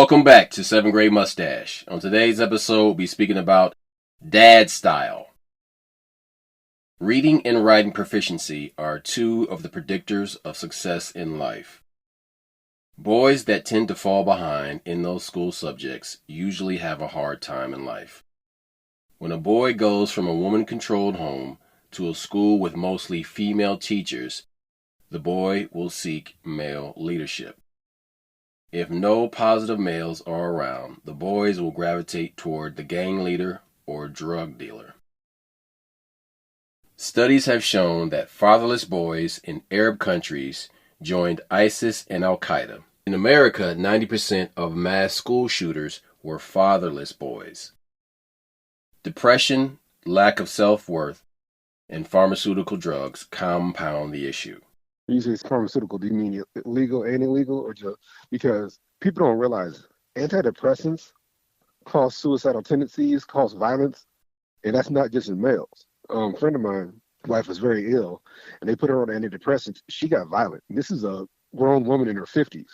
Welcome back to 7th Grade Mustache. On today's episode, we'll be speaking about dad style. Reading and writing proficiency are two of the predictors of success in life. Boys that tend to fall behind in those school subjects usually have a hard time in life. When a boy goes from a woman-controlled home to a school with mostly female teachers, the boy will seek male leadership. If no positive males are around, the boys will gravitate toward the gang leader or drug dealer. Studies have shown that fatherless boys in Arab countries joined ISIS and Al-Qaeda. In America, 90% of mass school shooters were fatherless boys. Depression, lack of self-worth, and pharmaceutical drugs compound the issue. When you say pharmaceutical, do you mean legal and illegal, or just because people don't realize antidepressants cause suicidal tendencies, cause violence, and that's not just in males. A friend of mine, wife was very ill, and they put her on antidepressants. She got violent. This is a grown woman in her 50s.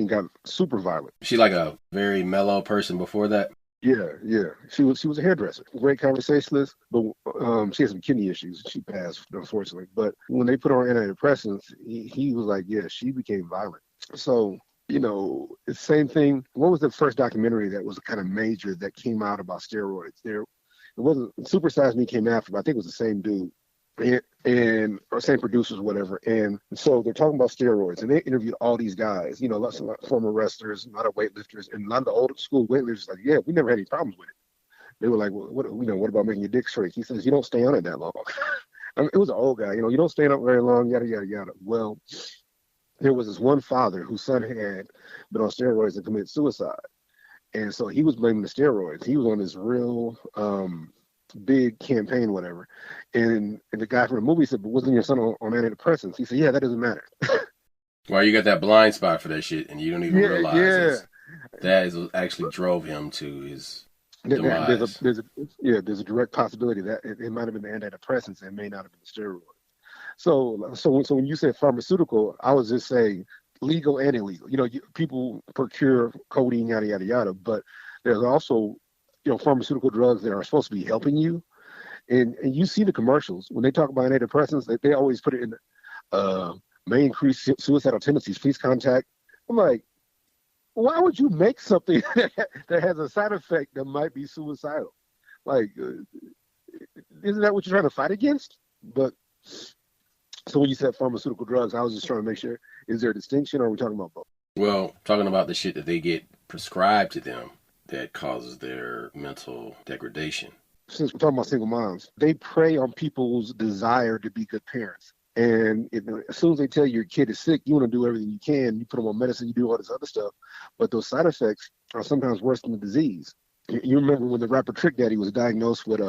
Got super violent. She like a very mellow person before that? Yeah. She was a hairdresser, great conversationalist, but she had some kidney issues. She passed, unfortunately. But when they put her on antidepressants, he was like, yeah, she became violent. So, it's the same thing. What was the first documentary that was kind of major that came out about steroids? It wasn't Super Size Me came after, but I think it was the same dude. Or same producers, whatever. And so they're talking about steroids, and they interviewed all these guys, lots of former wrestlers, a lot of weightlifters, and a lot of the old school weightlifters like, yeah, we never had any problems with it. They were like, well, what about making your dick shrink? He says, you don't stay on it that long. It was an old guy, you don't stay on it very long, yada, yada, yada. Well, there was this one father whose son had been on steroids and committed suicide. And so he was blaming the steroids. He was on this real big campaign, whatever. And the guy from the movie said, but wasn't your son on antidepressants? He said, yeah, that doesn't matter. Well, you got that blind spot for that shit, and you don't even realize that is what actually drove him to his demise. There's a direct possibility that it might have been the antidepressants and may not have been the steroids. So when you said pharmaceutical, I was just saying legal and illegal. People procure codeine, yada, yada, yada, but there's also pharmaceutical drugs that are supposed to be helping you. And you see the commercials. When they talk about antidepressants, they always put it in may increase suicidal tendencies. Please contact. I'm like, why would you make something that has a side effect that might be suicidal? Like, isn't that what you're trying to fight against? But so when you said pharmaceutical drugs, I was just trying to make sure, is there a distinction, or are we talking about both? Well, talking about the shit that they get prescribed to them that causes their mental degradation. Since we're talking about single moms, they prey on people's desire to be good parents. And as soon as they tell you your kid is sick, you want to do everything you can. You put them on medicine, you do all this other stuff. But those side effects are sometimes worse than the disease. You remember when the rapper Trick Daddy was diagnosed with,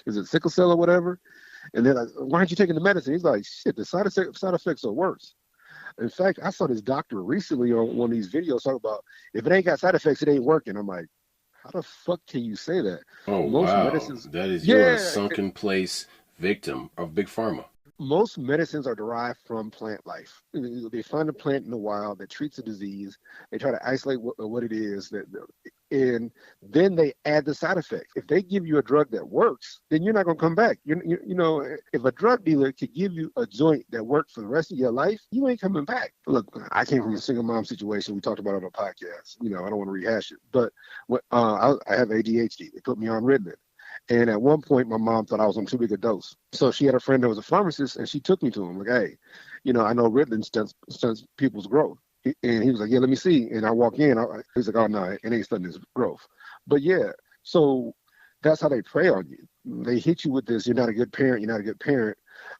is it sickle cell or whatever? And they're like, why aren't you taking the medicine? He's like, shit, the side effects are worse. In fact, I saw this doctor recently on one of these videos talking about, if it ain't got side effects, it ain't working. I'm like, how the fuck can you say that? Oh, most wow. Medicines, that is you're a sunken place victim of Big Pharma. Most medicines are derived from plant life. They find a plant in the wild that treats a disease. They try to isolate what it is, and then they add the side effects. If they give you a drug that works, then you're not going to come back. If a drug dealer could give you a joint that worked for the rest of your life, you ain't coming back. Look, I came from a single mom situation. We talked about it on a podcast. I don't want to rehash it. But I have ADHD. They put me on Ritalin. And at one point, my mom thought I was on too big a dose. So she had a friend that was a pharmacist, and she took me to him. Like, hey, I know Ritalin stunts people's growth. And he was like, yeah, let me see. And I walk in. He's like, oh, no, it ain't stunting his growth. But, yeah, so that's how they prey on you. They hit you with this, you're not a good parent, you're not a good parent.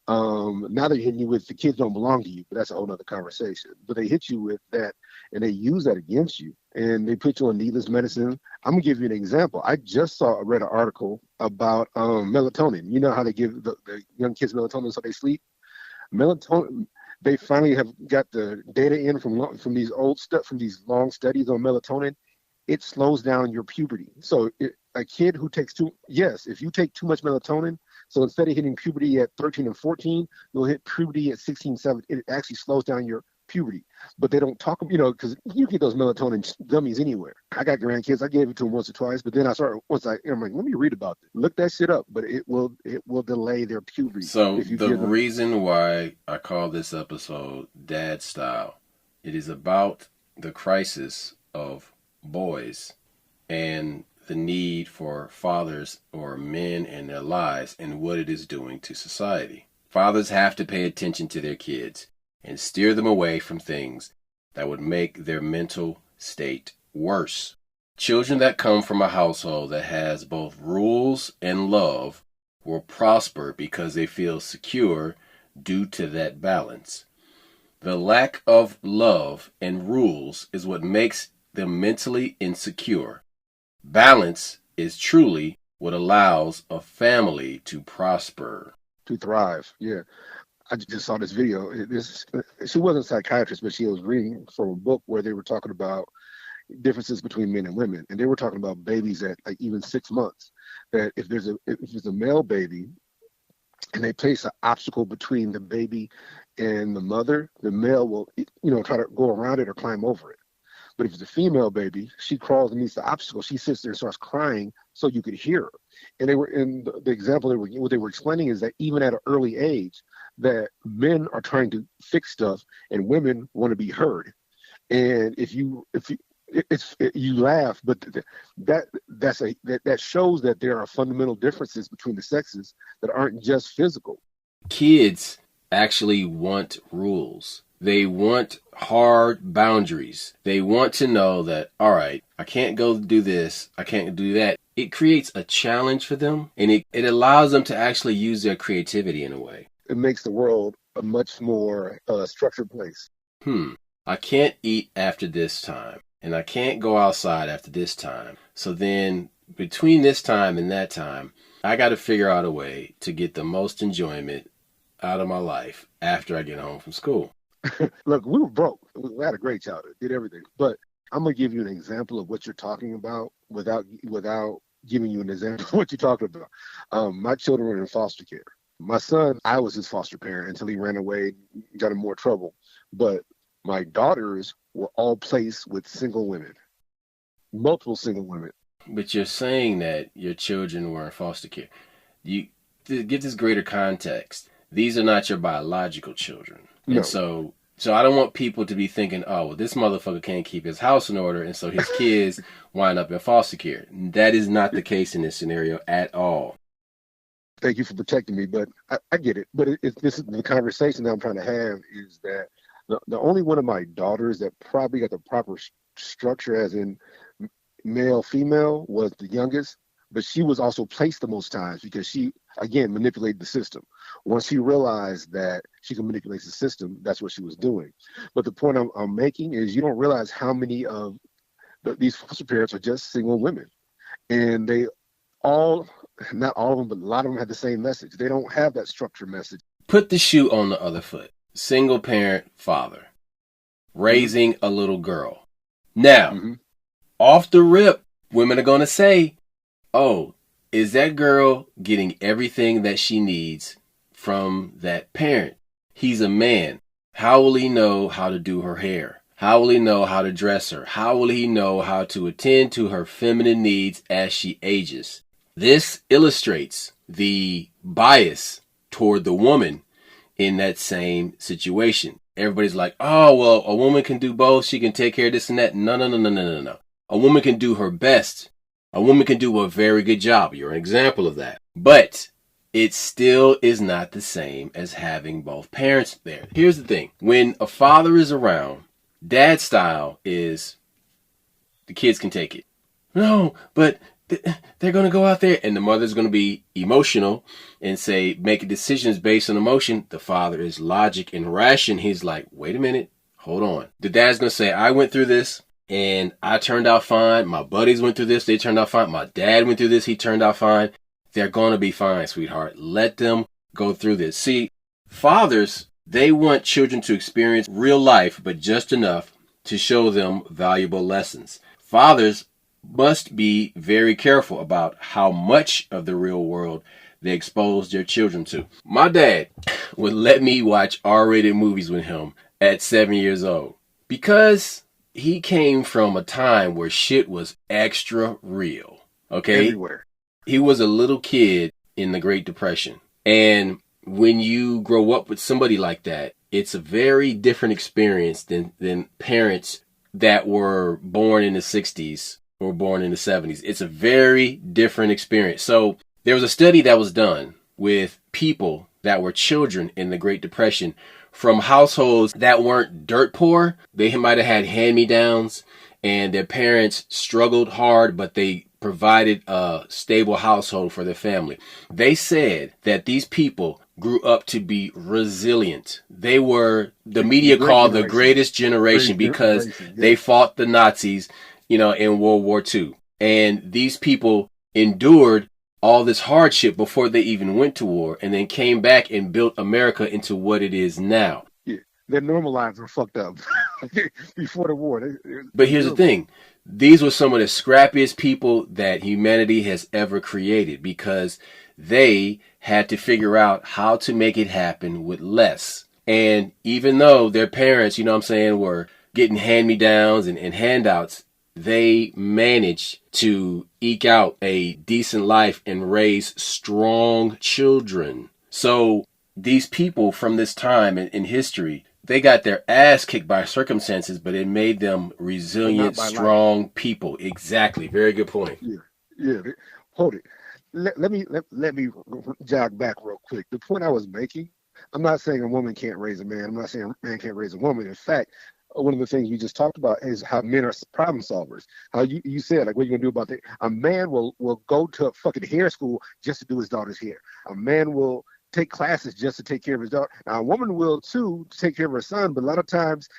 Now they're hitting you with the kids don't belong to you, but that's a whole other conversation. But they hit you with that, and they use that against you. And they put you on needless medicine. I'm going to give you an example. I just read an article about melatonin. You know how they give the young kids melatonin so they sleep? Melatonin, they finally have got the data in from these long studies on melatonin. It slows down your puberty. So a kid who takes if you take too much melatonin, so instead of hitting puberty at 13 and 14, you'll hit puberty at 16, 17. It actually slows down your puberty, but they don't talk, because you get those melatonin gummies anywhere. I got grandkids. I gave it to them once or twice, but then I'm like, let me read about it. Look that shit up, but it will delay their puberty. So the reason why I call this episode Dad Style, it is about the crisis of boys and the need for fathers or men in their lives and what it is doing to society. Fathers have to pay attention to their kids and steer them away from things that would make their mental state worse. Children that come from a household that has both rules and love will prosper because they feel secure due to that balance. The lack of love and rules is what makes them mentally insecure. Balance is truly what allows a family to prosper. To thrive, yeah. I just saw this video. She wasn't a psychiatrist, but she was reading from a book where they were talking about differences between men and women, and they were talking about babies at like even 6 months. That if there's a male baby, and they place an obstacle between the baby and the mother, the male will try to go around it or climb over it. But if it's a female baby, she crawls and meets the obstacle. She sits there and starts crying so you could hear her. And they were in the example what they were explaining is that even at an early age, that men are trying to fix stuff and women want to be heard. And if you laugh, but that shows that there are fundamental differences between the sexes that aren't just physical. Kids actually want rules. They want hard boundaries. They want to know that, all right, I can't go do this, I can't do that. It creates a challenge for them, and it allows them to actually use their creativity in a way. It makes the world a much more structured place. I can't eat after this time, and I can't go outside after this time. So then between this time and that time, I got to figure out a way to get the most enjoyment out of my life after I get home from school. Look, we were broke. We had a great childhood, did everything. But I'm going to give you an example of what you're talking about without giving you an example of what you're talking about. My children were in foster care. My son, I was his foster parent until he ran away and got in more trouble. But my daughters were all placed with single women, multiple single women. But you're saying that your children were in foster care. You get this greater context. These are not your biological children. No. And so I don't want people to be thinking, oh, well, this motherfucker can't keep his house in order, and so his kids wind up in foster care. That is not the case in this scenario at all. Thank you for protecting me, but I get it. But this is the conversation that I'm trying to have is that the only one of my daughters that probably got the proper structure, as in male, female, was the youngest, but she was also placed the most times because she, again, manipulated the system. Once she realized that she can manipulate the system, that's what she was doing. But the point I'm making is you don't realize how many of these foster parents are just single women. And they all, not all of them, but a lot of them have the same message. They don't have that structure message. Put the shoe on the other foot. Single parent father raising a little girl. Now, off the rip, women are going to say, oh, is that girl getting everything that she needs from that parent? He's a man. How will he know how to do her hair? How will he know how to dress her? How will he know how to attend to her feminine needs as she ages? This illustrates the bias toward the woman in that same situation. Everybody's like, oh, well, a woman can do both. She can take care of this and that. No. A woman can do her best. A woman can do a very good job. You're an example of that. But it still is not the same as having both parents there. Here's the thing. When a father is around, dad style is the kids can take it. No, but they're going to go out there and the mother's going to be emotional and say, making decisions based on emotion. The father is logic and ration. He's like, wait a minute, hold on. The dad's going to say, I went through this and I turned out fine. My buddies went through this. They turned out fine. My dad went through this. He turned out fine. They're going to be fine, sweetheart. Let them go through this. See, fathers, they want children to experience real life, but just enough to show them valuable lessons. Fathers must be very careful about how much of the real world they expose their children to. My dad would let me watch R-rated movies with him at 7 years old? Because he came from a time where shit was extra real. Okay? Everywhere. He was a little kid in the Great Depression. And when you grow up with somebody like that, it's a very different experience than parents that were born in the 60s or born in the 70s. It's a very different experience. So there was a study that was done with people that were children in the Great Depression from households that weren't dirt poor. They might have had hand-me-downs and their parents struggled hard, but they provided a stable household for their family. They said that these people grew up to be resilient. They were, the media called the greatest generation because they fought the Nazis, in World War II. And these people endured all this hardship before they even went to war and then came back and built America into what it is now. Yeah, their normal lives were fucked up before the war. But here's the thing. These were some of the scrappiest people that humanity has ever created because they had to figure out how to make it happen with less. And even though their parents, were getting hand-me-downs and handouts, they managed to eke out a decent life and raise strong children. So these people from this time in history, they got their ass kicked by circumstances, but it made them resilient, strong people. Exactly. Very good point. Yeah. Hold it. Let me jog back real quick. The point I was making, I'm not saying a woman can't raise a man. I'm not saying a man can't raise a woman. In fact, one of the things we just talked about is how men are problem solvers. How you said, like, what are you going to do about that? A man will go to a fucking hair school just to do his daughter's hair. A man will take classes just to take care of his daughter. Now, a woman will too, to take care of her son, but a lot of times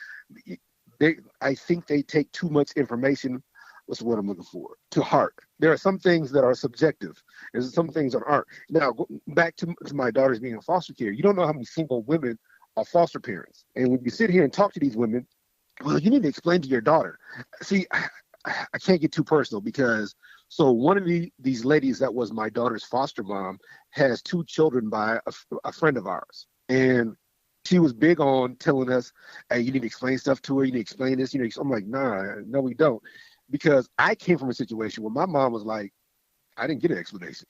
I think they take too much information, what's the word I'm looking for, to heart. There are some things that are subjective. There's some things that aren't. Now, back to my daughters being in foster care, you don't know how many single women are foster parents. And when you sit here and talk to these women, well, you need to explain to your daughter. See, I can't get too personal because so one of these ladies that was my daughter's foster mom has 2 children by a friend of ours. And she was big on telling us, hey, you need to explain stuff to her. You need to explain this. I'm like, no, we don't. Because I came from a situation where my mom was like, I didn't get an explanation.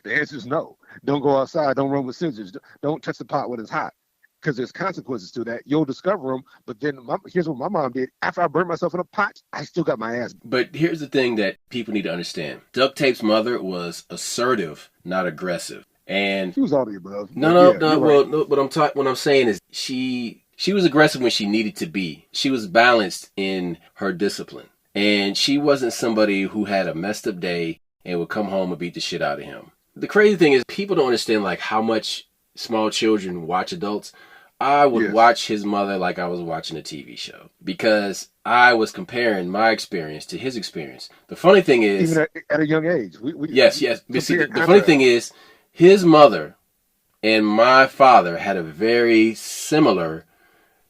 The answer is no. Don't go outside. Don't run with scissors. Don't touch the pot when it's hot. Because there's consequences to that. You'll discover them. But then here's what my mom did. After I burned myself in a pot, I still got my ass. But here's the thing that people need to understand. Duct Tape's mother was assertive, not aggressive. And she was all the above. No. Well, no, what I'm saying is she was aggressive when she needed to be. She was balanced in her discipline. And she wasn't somebody who had a messed up day and would come home and beat the shit out of him. The crazy thing is people don't understand like how much small children watch adults. I would watch his mother like I was watching a TV show because I was comparing my experience to his experience. The funny thing is... Even at a young age. Yes. But see, the funny thing is his mother and my father had a very similar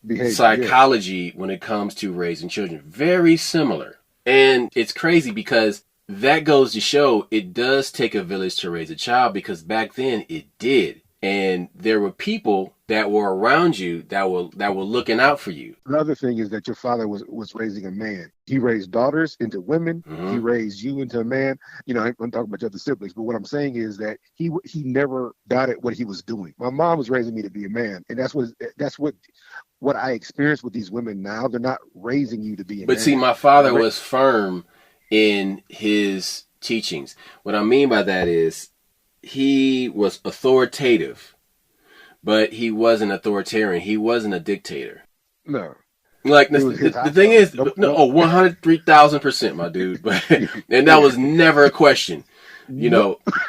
behavior, psychology when it comes to raising children. Very similar. And it's crazy because that goes to show it does take a village to raise a child because back then it did. And there were people that were around you that were looking out for you. Another thing is that your father was raising a man. He raised daughters into women. Mm-hmm. He raised you into a man. I'm talking about your other siblings, but what I'm saying is that he never doubted what he was doing. My mom was raising me to be a man, and that's what I experience with these women now. They're not raising you to be a man. But see, my father was firm in his teachings. What I mean by that is he was authoritative, but he wasn't authoritarian. He wasn't a dictator. No. Like, the thing is, 103,000%, my dude. But, and that was never a question,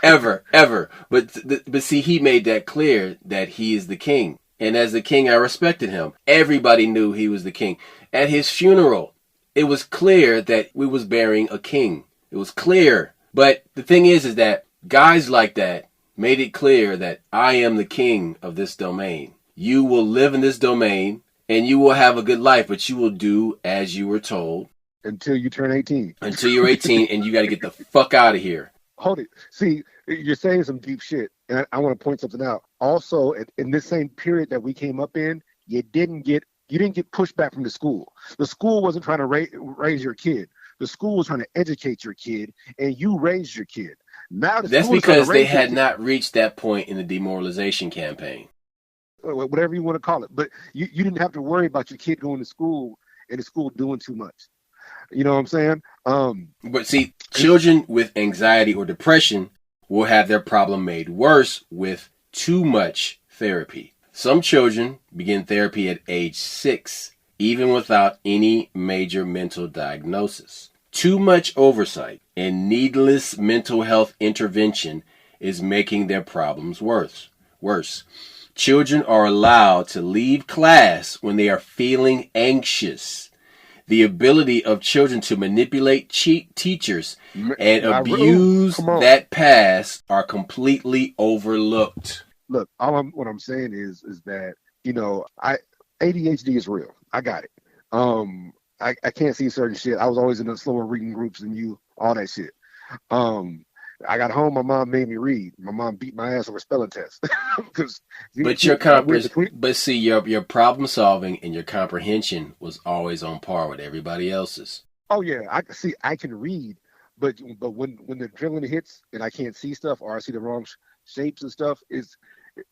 ever. But see, he made that clear that he is the king. And as the king, I respected him. Everybody knew he was the king. At his funeral, it was clear that we was burying a king. It was clear. But the thing is that guys like that made it clear that I am the king of this domain. You will live in this domain and you will have a good life, but you will do as you were told. Until you turn 18. Until you're 18 and you got to get the fuck out of here. Hold it. See, you're saying some deep shit. And I want to point something out. Also, in this same period that we came up in, you didn't get You didn't get pushback from the school. The school wasn't trying to raise your kid. The school was trying to educate your kid, and you raised your kid. Now the That's school is trying to because they raise your had kid. not reached that point in the demoralization campaign. Whatever you want to call it. But you didn't have to worry about your kid going to school and the school doing too much. You know what I'm saying? But see, children with anxiety or depression will have their problem made worse with too much therapy. Some children begin therapy at age 6, even without any major mental diagnosis. Too much oversight and needless mental health intervention is making their problems worse. Children are allowed to leave class when they are feeling anxious. The ability of children to manipulate teachers and abuse that past are completely overlooked. Look, what I'm saying is that, ADHD is real. I got it. I can't see certain shit. I was always in the slower reading groups than you, all that shit. I got home, my mom made me read. My mom beat my ass over spelling tests. But your problem solving and your comprehension was always on par with everybody else's. Oh yeah, I can read, but when the adrenaline hits and I can't see stuff or I see the wrong shapes and stuff, is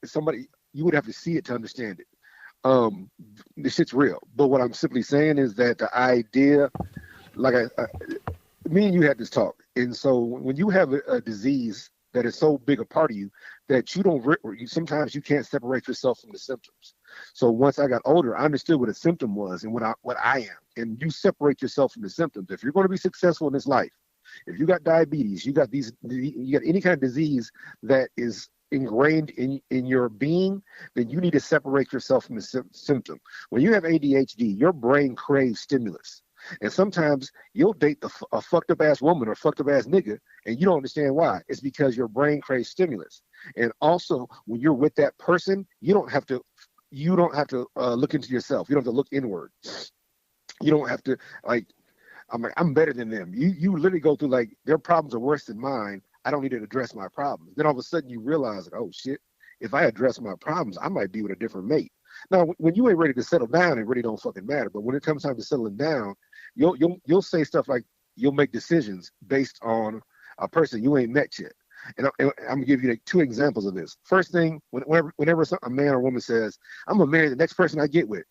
somebody, you would have to see it to understand it. This shit's real. But what I'm simply saying is that the idea, like me and you had this talk, and so when you have a disease that is so big a part of you that sometimes you can't separate yourself from the symptoms. So once I got older, I understood what a symptom was and what I am, and you separate yourself from the symptoms. If you're going to be successful in this life, if you got diabetes, you got any kind of disease that is ingrained in your being, then you need to separate yourself from the symptom. When you have ADHD, your brain craves stimulus. And sometimes you'll date a fucked up ass woman or fucked up ass nigga, and you don't understand why. It's because your brain craves stimulus. And also, when you're with that person, you don't have to look into yourself. You don't have to look inward. You don't have to I'm better than them. You literally go through like, their problems are worse than mine. I don't need to address my problems. Then all of a sudden you realize, oh shit, if I address my problems, I might be with a different mate. Now, when you ain't ready to settle down, it really don't fucking matter. But when it comes time to settling down, you'll say stuff like, you'll make decisions based on a person you ain't met yet. And I'm gonna give you like 2 examples of this. First thing, whenever a man or woman says, I'm gonna marry the next person I get with,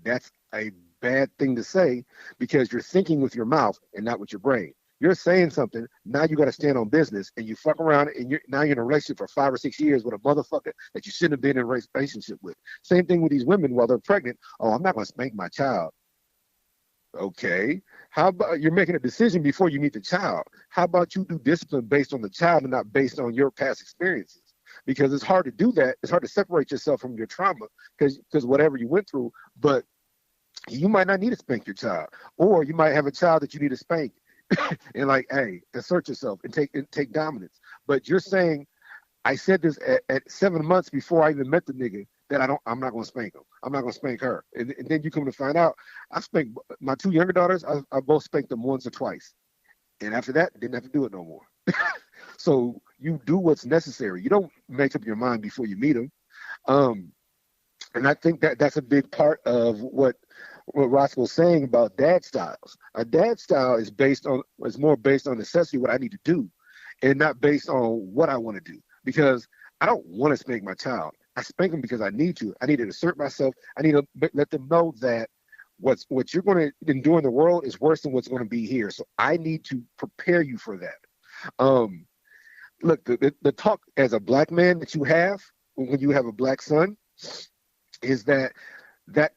that's a bad thing to say, because you're thinking with your mouth and not with your brain. You're saying something, now you got to stand on business, and you fuck around, and now you're in a relationship for 5 or 6 years with a motherfucker that you shouldn't have been in a relationship with. Same thing with these women while they're pregnant. Oh, I'm not going to spank my child. Okay. How about you're making a decision before you meet the child? How about you do discipline based on the child and not based on your past experiences? Because it's hard to do that. It's hard to separate yourself from your trauma because whatever you went through, but you might not need to spank your child, or you might have a child that you need to spank. And like, hey, assert yourself and take dominance. But you're saying, I said this at 7 months before I even met the nigga, that I'm not gonna spank him. I'm not gonna spank her. And then you come to find out, I spanked my 2 younger daughters. I both spanked them once or twice, and after that, didn't have to do it no more. So you do what's necessary. You don't make up your mind before you meet them. And I think that's a big part of what Roscoe's saying about dad styles. A dad style is more based on necessity, what I need to do, and not based on what I want to do. Because I don't want to spank my child. I spank them because I need to. I need to assert myself. I need to let them know that what you're going to endure in the world is worse than what's going to be here. So I need to prepare you for that. Look, the talk as a black man that you have when you have a black son is that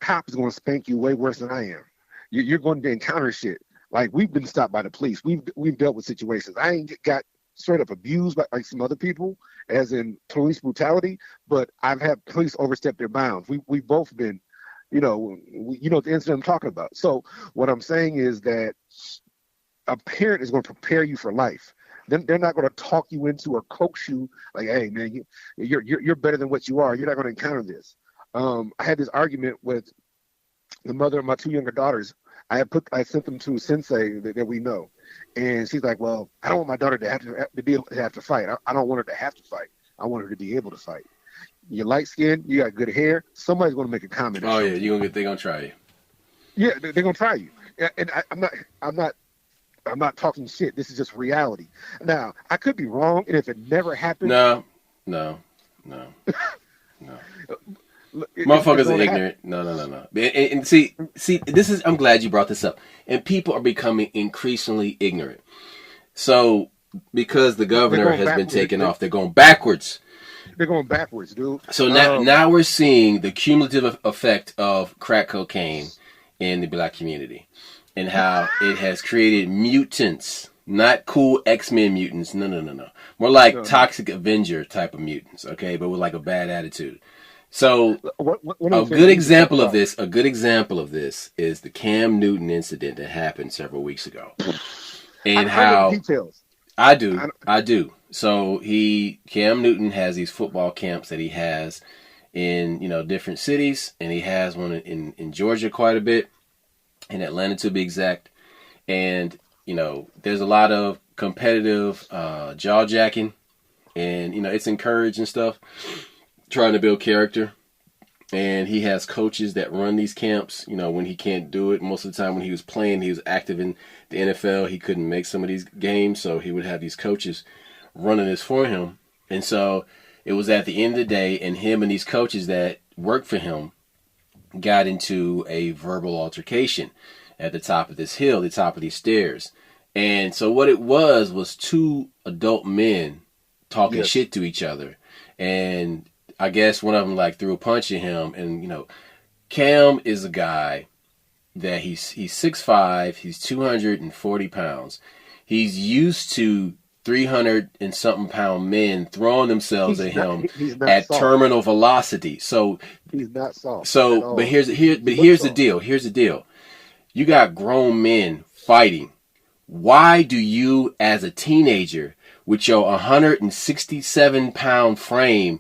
cop is going to spank you way worse than I am. You're going to encounter shit. Like, we've been stopped by the police. We've dealt with situations. I ain't got straight up abused by like some other people, as in police brutality, but I've had police overstep their bounds. We've both been, the incident I'm talking about. So what I'm saying is that a parent is going to prepare you for life. Then they're not going to talk you into or coax you like, hey man, you're better than what you are. You're not going to encounter this. I had this argument with the mother of my 2 younger daughters. I sent them to a sensei that we know, and she's like, "Well, I don't want my daughter to have to fight. I don't want her to have to fight. I want her to be able to fight." you're light skinned, you got good hair, somebody's going to make a comment. Oh yeah, they're gonna try you. Yeah, they're going to try you. And I'm not talking shit. This is just reality. Now, I could be wrong, and if it never happened, no. Motherfuckers are ignorant. No. And see, this is. I'm glad you brought this up. And people are becoming increasingly ignorant. So, because the governor has been taken off, they're going backwards. They're going backwards, dude. So now we're seeing the cumulative effect of crack cocaine in the black community, and how it has created mutants. Not cool X-Men mutants. No. More like Toxic Avenger type of mutants. Okay, but with like a bad attitude. So a good example of this is the Cam Newton incident that happened several weeks ago, and how details. I do. So Cam Newton has these football camps that he has in different cities, and he has one in Georgia quite a bit, in Atlanta to be exact, and there's a lot of competitive jaw jacking, and it's encouraged and stuff, trying to build character. And he has coaches that run these camps, when he can't do it. Most of the time when he was playing, he was active in the NFL. He couldn't make some of these games, so he would have these coaches running this for him. And so it was at the end of the day, and him and these coaches that worked for him got into a verbal altercation at the top of this hill, the top of these stairs. And so what it was two adult men talking shit to each other. And I guess one of them threw a punch at him. And, Cam is a guy that he's 6'5", he's 240 pounds. He's used to 300 and something pound men throwing themselves at him at terminal velocity. So he's not soft. So, but here's the deal. Here's the deal. You got grown men fighting. Why do you, as a teenager, with your 167 pound frame,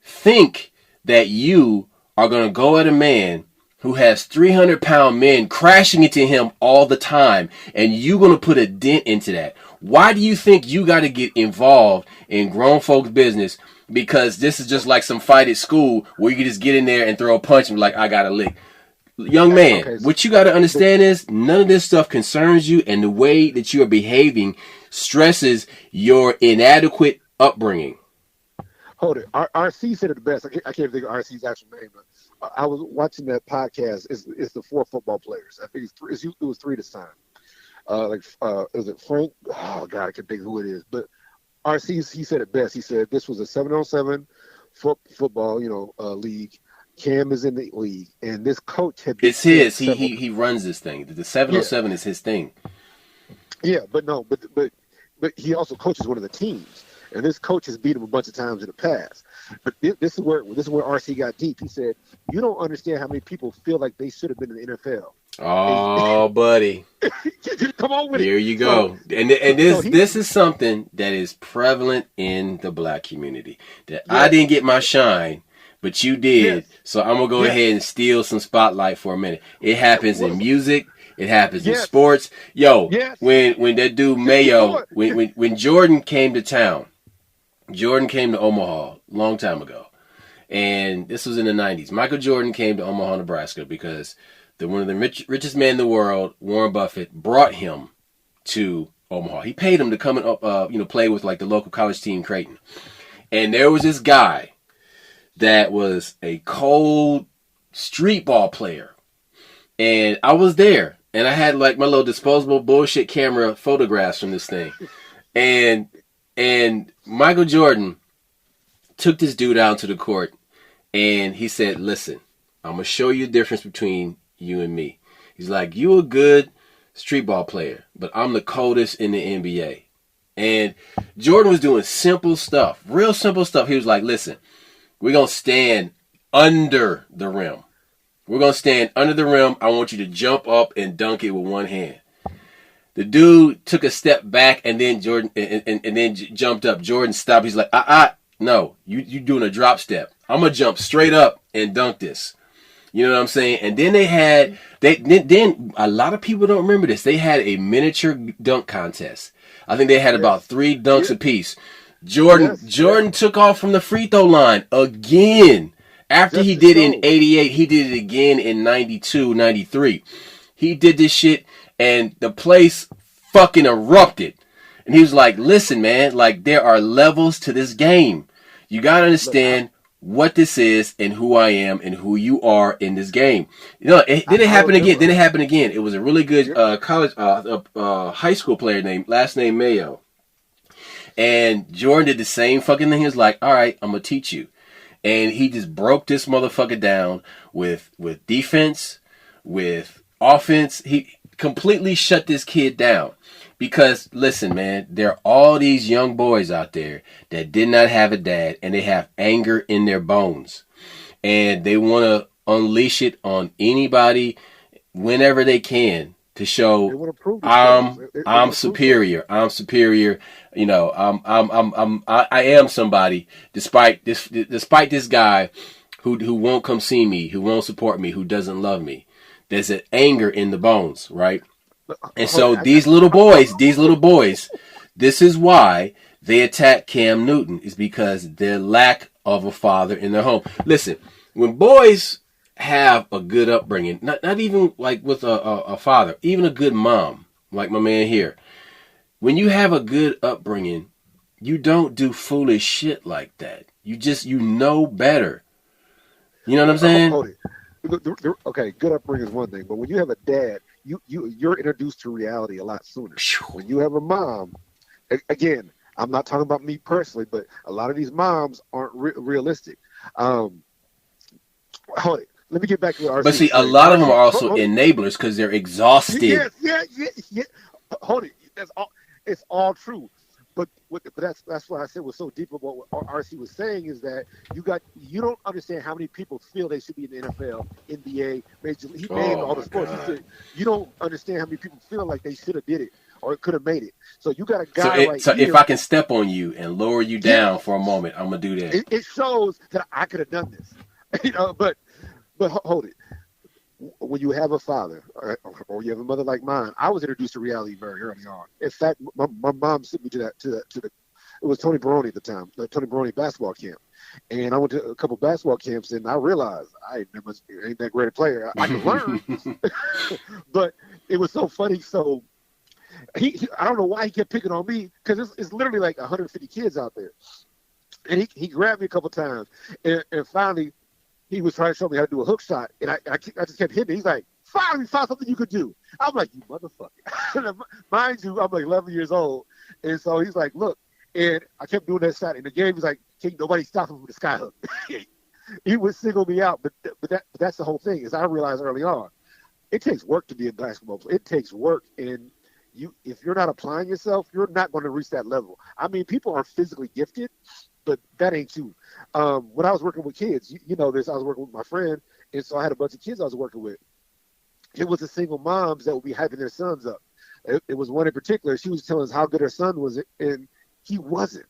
think that you are going to go at a man who has 300 pound men crashing into him all the time, and you're going to put a dent into that? Why do you think you got to get involved in grown folks' business? Because this is just like some fight at school where you can just get in there and throw a punch and be like, I got a lick. Young man, what you got to understand is none of this stuff concerns you, and the way that you are behaving stresses your inadequate upbringing. Hold it. RC said it the best. I can't think of RC's actual name, but I was watching that podcast. It's the 4 football players. I think it was 3 this time. Is it Frank? Oh God, I can't think of who it is. But RC, he said it best. He said this was a 7-on-7 football, league. Cam is in the league, and this coach had. It's his. He runs this thing. The 7-on-7 is his thing. Yeah, but he also coaches one of the teams, and this coach has beat him a bunch of times in the past. But this is where RC got deep. He said, "You don't understand how many people feel like they should have been in the NFL." Oh, buddy. Come on with it. Here you go. And this is something that is prevalent in the black community. That I didn't get my shine, but you did. Yes. So I'm going to go ahead and steal some spotlight for a minute. It happens in music. It happens in sports. Yo, when that dude Mayo, when Jordan came to town, Jordan came to Omaha a long time ago. And this was in the 90s. Michael Jordan came to Omaha, Nebraska because one of the richest men in the world, Warren Buffett, brought him to Omaha. He paid him to come and play with the local college team, Creighton. And there was this guy that was a cold street ball player. And I was there. And I had my little disposable bullshit camera photographs from this thing. And Michael Jordan took this dude out to the court. And he said, listen, I'm going to show you the difference between you and me. He's like, you a good street ball player, but I'm the coldest in the NBA. And Jordan was doing simple stuff, real simple stuff. He was like, listen, we're going to stand under the rim. We're going to stand under the rim. I want you to jump up and dunk it with one hand. The dude took a step back and then Jordan and then jumped up. Jordan stopped. He's like, no, you doing a drop step. I'm going to jump straight up and dunk this. You know what I'm saying? And then then a lot of people don't remember this. They had a miniature dunk contest. I think they had about 3 dunks apiece. Jordan took off from the free throw line again. After he did it in 88, he did it again in 92, 93. He did this shit and the place fucking erupted. And he was like, listen, man, like there are levels to this game. You gotta understand what this is and who I am and who you are in this game. You know, Then it happened again. It was a really good high school player last name Mayo. And Jordan did the same fucking thing. He was like, all right, I'm gonna teach you. And he just broke this motherfucker down with defense, with offense. He completely shut this kid down. Because, listen, man, there are all these young boys out there that did not have a dad, and they have anger in their bones. And they want to unleash it on anybody whenever they can to show I'm superior. I'm superior. You know, I am somebody despite this guy who won't come see me, who won't support me, who doesn't love me. There's an anger in the bones, right? And so these little boys, this is why they attack Cam Newton, is because their lack of a father in their home. Listen, when boys have a good upbringing, not even like with a father, even a good mom, like my man here, when you have a good upbringing, you don't do foolish shit like that. You know better. You know what I'm saying? Okay, good upbringing is one thing, but when you have a dad, you're introduced to reality a lot sooner. When you have a mom, again, I'm not talking about me personally, but a lot of these moms aren't realistic. Hold it. Let me get back to the RC. But see, a lot of them are also enablers because they're exhausted. Yeah. Hold it. It's all true. But that's what I said was so deep about what RC was saying is that you don't understand how many people feel they should be in the NFL, NBA, Major League. He named all the sports. He said you don't understand how many people feel like they should have did it or could have made it. So you got a guy So if I can step on you and lower you down for a moment, I'm gonna do that. It shows that I could have done this, you know. But hold it. When you have a father or you have a mother like mine, I was introduced to reality very early on. In fact, my mom sent me to the it was Tony Barone at the time, the Tony Barone basketball camp, and I went to a couple basketball camps, and I realized I ain't that great a player. I can learn, but it was so funny. So I don't know why he kept picking on me because it's literally like 150 kids out there, and he grabbed me a couple times, and finally. He was trying to show me how to do a hook shot, and I just kept hitting it. He's like, finally found something you could do. I'm like, you motherfucker. Mind you, I'm like 11 years old. And so he's like, look. And I kept doing that shot. In the game, he's like, can't nobody stop him from the sky hook. He would single me out. But that's the whole thing, is I realized early on, it takes work to be a basketball player. It takes work. And if you're not applying yourself, you're not going to reach that level. I mean, people are physically gifted, but that ain't you. When I was working with kids, you know this, I was working with my friend, and so I had a bunch of kids I was working with. It was the single moms that would be hyping their sons up. It was one in particular. She was telling us how good her son was, and he wasn't.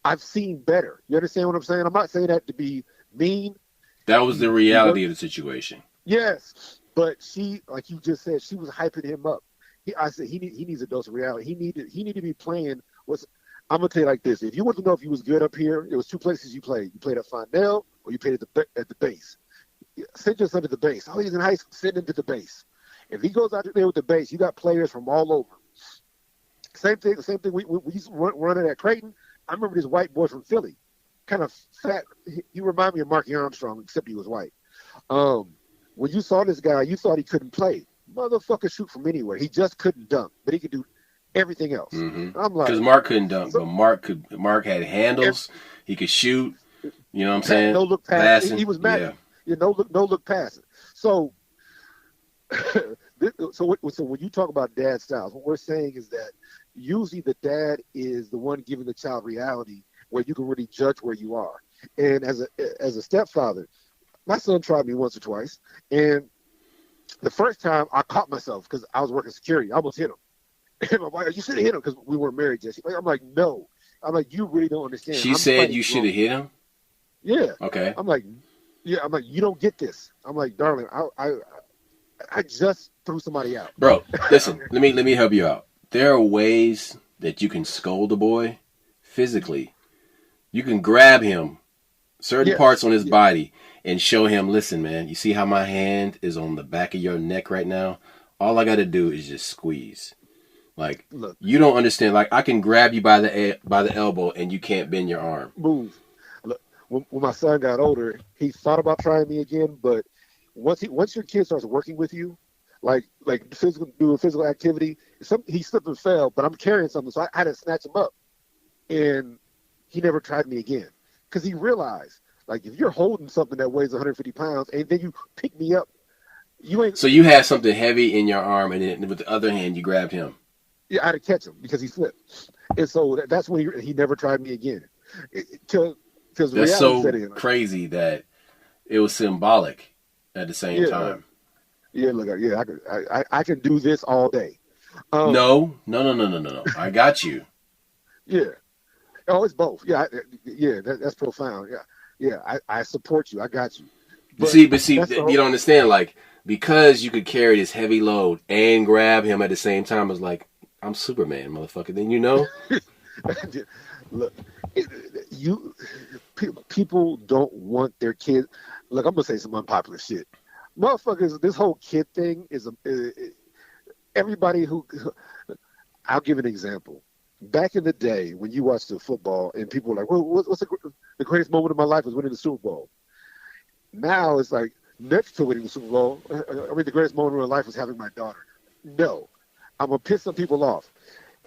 I've seen better. You understand what I'm saying? I'm not saying that to be mean. That was the reality of the situation. Yes, but she, like you just said, she was hyping him up. I said he needs a dose of reality. He needed to be playing. I'm gonna tell you like this: if you want to know if he was good up here, it was two places you played. You played at Fondell, or you played at the base. Sit just under the base. Oh, he's in high school. Sit into the base. If he goes out there with the base, you got players from all over. Same thing. We used to run it at Creighton. I remember this white boy from Philly, kind of fat. He reminded me of Marky Armstrong, except he was white. When you saw this guy, you thought he couldn't play. Motherfucker, shoot from anywhere. He just couldn't dunk, but he could do everything else. Mm-hmm. I'm like, because Mark couldn't dunk, but Mark had handles. He could shoot. You know what I'm saying? No look passing. He was mad. Yeah. No look passing. So, so when you talk about dad styles, what we're saying is that usually the dad is the one giving the child reality where you can really judge where you are. And as a stepfather, my son tried me once or twice, and the first time I caught myself because I was working security. I almost hit him. And my wife, you should have hit him because we weren't married yet. I'm like, no. I'm like, you really don't understand. She said you should have hit him? Yeah. Okay. I'm like, you don't get this. I'm like, darling, I just threw somebody out. Bro, listen, let me help you out. There are ways that you can scold a boy physically You can grab him, certain parts Yes, on his yes. body, and show him, listen, man, you see how my hand is on the back of your neck right now? All I got to do is just squeeze. Like, Look, you don't understand. Like, I can grab you by the elbow and you can't bend your arm. move. Look, when my son got older, he thought about trying me again, but once your kid starts working with you, like physical doing physical activity, he slipped and fell, but I'm carrying something, so I had to snatch him up, and he never tried me again because he realized like if you're holding something that weighs 150 pounds and then you pick me up, you ain't. So you have something heavy in your arm, and then with the other hand, you grab him. Yeah, I had to catch him because he slipped, and so that's when he never tried me again. Because That's reality set so in. Like, crazy that it was symbolic at the same yeah, time. yeah. Look, yeah, I can do this all day. Um, No. I got you. yeah. Oh, it's both. Yeah, yeah. That's profound. Yeah, yeah. I support you. I got you. But But see, that's the you whole. don't understand. Like, because you could carry this heavy load and grab him at the same time, it's like, I'm Superman, motherfucker. Then you know. Look, you people don't want their kids. Look, I'm gonna say some unpopular shit. Motherfuckers, this whole kid thing everybody who. I'll give an example. Back in the day, when you watched the football and people were like, well, what's the greatest moment of my life was winning the Super Bowl. Now it's like next to winning the Super Bowl, I mean, the greatest moment of my life was having my daughter. No, I'm gonna piss some people off.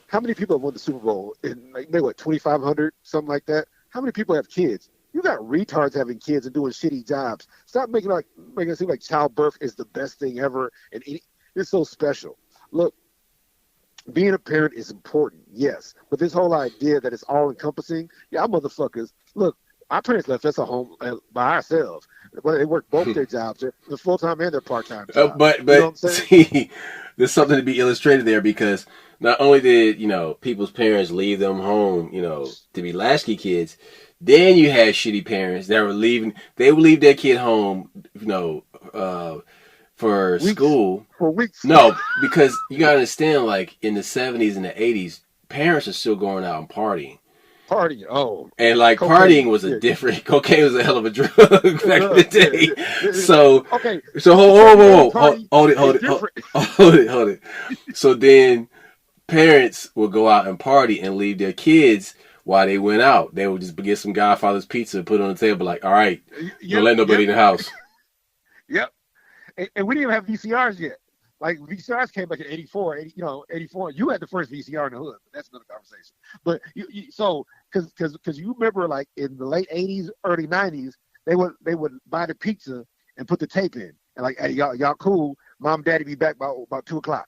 How many people have won the Super Bowl? In like maybe what 2,500, something like that. How many people have kids? You got retards having kids and doing shitty jobs. Stop making it seem like childbirth is the best thing ever, and it's so special. Look, being a parent is important, yes, but this whole idea that it's all encompassing, yeah, motherfuckers. Look, our parents left us at home by ourselves. Well, they work both their jobs, their full time and their part time job. You know what But I'm saying? see, there's something to be illustrated there because not only did people's parents leave them home, to be latchkey kids, then you had shitty parents that were leaving. They would leave their kid home, for Weeks school. for weeks. No, because you gotta understand, like in the '70s and the '80s, parents are still going out and partying. Partying. Oh, And like partying cocaine. was a Yeah, different. Cocaine was a hell of a drug back in the yeah, day. yeah. So, Okay, so the Teddy Ray hold, party hold is it, hold, different. hold it. So then parents would go out and party and leave their kids while they went out. They would just get some Godfather's pizza and put it on the table, like, all right, don't Yep, let nobody yep, in the house. yep. And we didn't even have VCRs yet. Like VCRs came back in '84, 84. You had the first VCR in the hood, but that's another conversation. But so because you remember like in the late '80s, early '90s, they would buy the pizza and put the tape in, and like, hey, y'all cool. Mom, daddy be back by about 2 o'clock.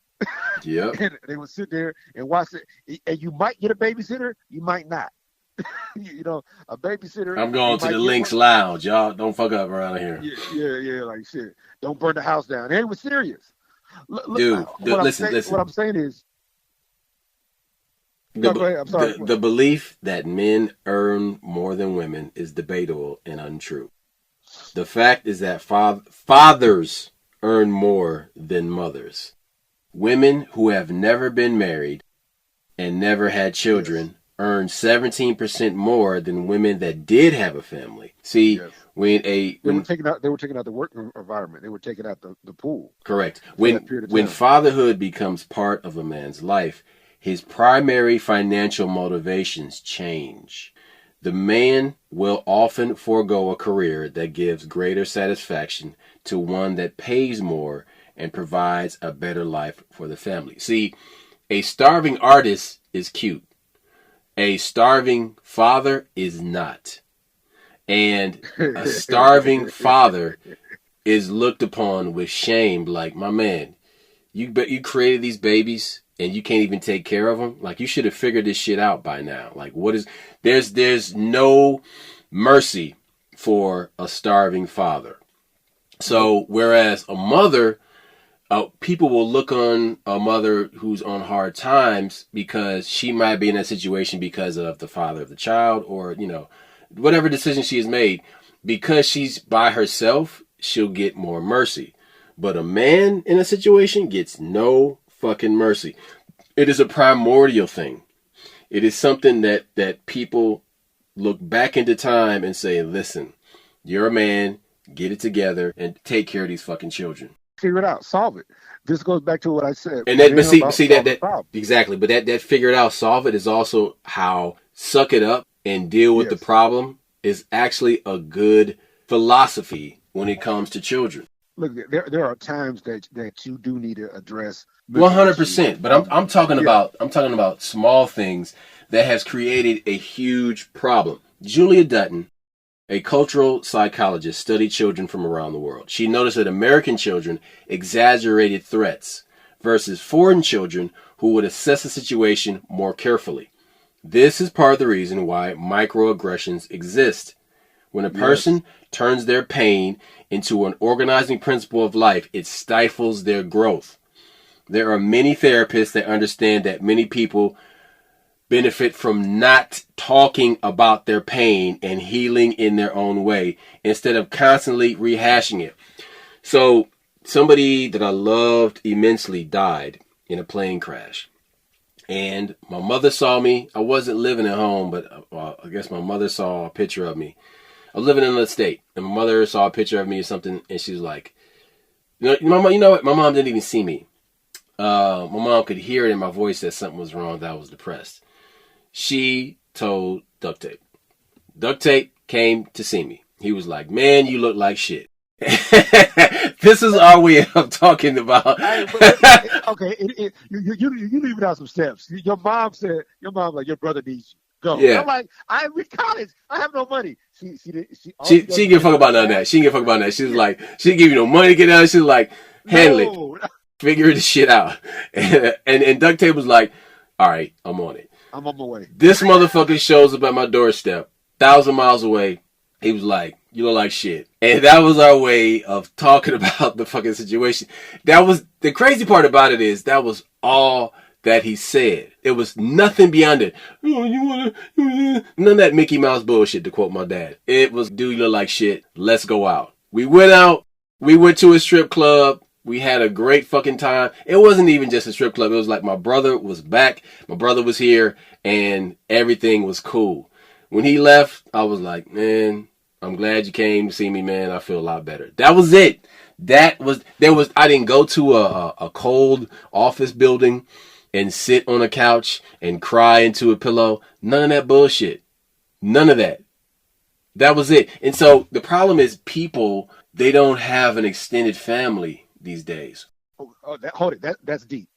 Yep. And they would sit there and watch it. And you might get a babysitter, you might not. A babysitter, I'm you going to the might get Lynx one. Lounge. Y'all don't fuck up around here. Yeah, yeah, yeah. Like shit. Don't burn the house down. And it was serious. Look, Dude, what listen. I'm saying is, no, The, go ahead. I'm sorry. the belief that men earn more than women is debatable and untrue. The fact is that fathers earn more than mothers. Women who have never been married and never had Yes, children earn 17% more than women that did have a family. See, yes. when They were taking out the work environment. They were taking out the pool correct. for that period of When time. fatherhood becomes part of a man's life, his primary financial motivations change. The man will often forego a career that gives greater satisfaction to one that pays more and provides a better life for the family. See, a starving artist is cute. A starving father is not. And a starving father is looked upon with shame, like, my man, you created these babies and you can't even take care of them. Like, you should have figured this shit out by now. Like, what is there's no mercy for a starving father. Nope. So whereas a mother, people will look on a mother who's on hard times because she might be in that situation because of the father of the child, or whatever decision she has made. Because she's by herself, she'll get more mercy. But a man in a situation gets no fucking mercy. It is a primordial thing. It is something that people look back into time and say, listen, you're a man, get it together, and take care of these fucking children. Figure it out, solve it. This goes back to what I said. And that, but see that exactly. But that figure it out, solve it is also how suck it up and deal with the problem is actually a good philosophy when it comes to children. Look, there are times that you do need to address 100%. But I'm talking about small things that has created a huge problem. Julia Dutton, a cultural psychologist, studied children from around the world. She noticed that American children exaggerated threats versus foreign children who would assess the situation more carefully. This is part of the reason why microaggressions exist. When a person turns their pain into an organizing principle of life, it stifles their growth. There are many therapists that understand that many people benefit from not talking about their pain and healing in their own way instead of constantly rehashing it. So somebody that I loved immensely died in a plane crash. And my mother saw me. I wasn't living at home, but I guess my mother saw a picture of me. I was living in another state, and my mother saw a picture of me or something, and she was like, you know what? My mom didn't even see me. My mom could hear it in my voice that something was wrong, that I was depressed. She told Duct Tape. Duct Tape came to see me. He was like, man, you look like shit. This is our way of talking about. Okay, you leave it out some steps. Your mom like, your brother needs you. Go. Yeah. I'm like, I'm in college. I have no money. She didn't give a fuck about none of that. She didn't give a fuck about that. She was like, she didn't give you no money to get out. She was like, handle it. Figure this shit out. And Duct Tape was like, all right, I'm on it. I'm on my way. This motherfucker shows up at my doorstep, 1,000 miles away. He was like, you look like shit. And that was our way of talking about the fucking situation. That was, the crazy part about it is, that was all that he said. There was nothing beyond it. None of that Mickey Mouse bullshit, to quote my dad. It was, dude, you look like shit. Let's go out. We went out. We went to a strip club. We had a great fucking time. It wasn't even just a strip club. It was like my brother was back. My brother was here. And everything was cool. When he left, I was like, man, I'm glad you came to see me, man. I feel a lot better. That was it. I didn't go to a cold office building and sit on a couch and cry into a pillow. None of that bullshit. None of that. That was it. And so the problem is people, they don't have an extended family these days. Hold it. That's deep.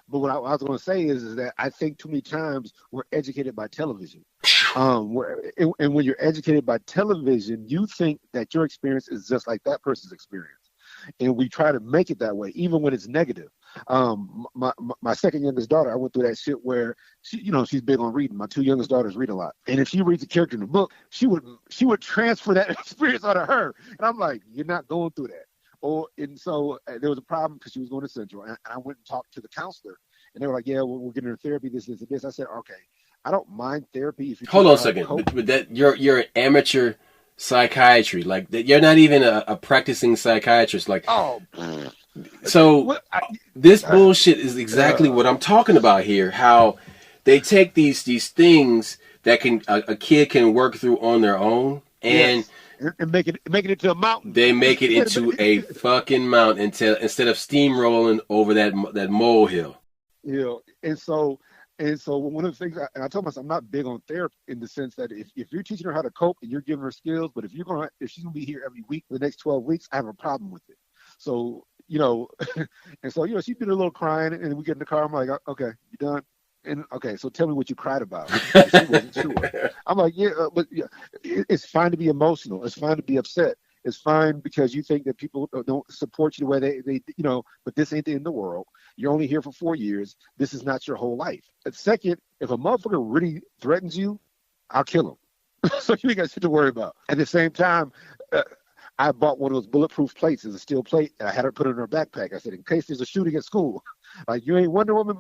But what I was going to say is that I think too many times we're educated by television. And when you're educated by television, you think that your experience is just like that person's experience. And we try to make it that way, even when it's negative. My second youngest daughter, I went through that shit where she's big on reading. My two youngest daughters read a lot, and if she reads a character in the book, she would transfer that experience onto her. And I'm like, you're not going through that. And so there was a problem because she was going to Central, and I went and talked to the counselor, and they were like, yeah, we're getting her therapy, this, and this. I said, okay, I don't mind therapy if you hold on a second, but that you're an amateur psychiatry, like that. You're not even a practicing psychiatrist, like. Oh. So this bullshit is exactly what I'm talking about here. How they take these things that a kid can work through on their own and make it into a mountain. They make it into a fucking mountain instead of steamrolling over that molehill. And so one of the things I told myself, I'm not big on therapy in the sense that if you're teaching her how to cope and you're giving her skills, but if she's gonna be here every week for the next 12 weeks, I have a problem with it. So and so she did a little crying, and we get in the car. I'm like, okay, you done? And okay, so tell me what you cried about. She wasn't sure. I'm like, but it's fine to be emotional. It's fine to be upset. It's fine because you think that people don't support you the way they but this ain't the end of the world. You're only here for 4 years. This is not your whole life. And second, if a motherfucker really threatens you, I'll kill him. So you ain't got shit to worry about. At the same time, I bought one of those bulletproof plates as a steel plate, and I had her put it in her backpack. I said, in case there's a shooting at school, like you ain't Wonder Woman.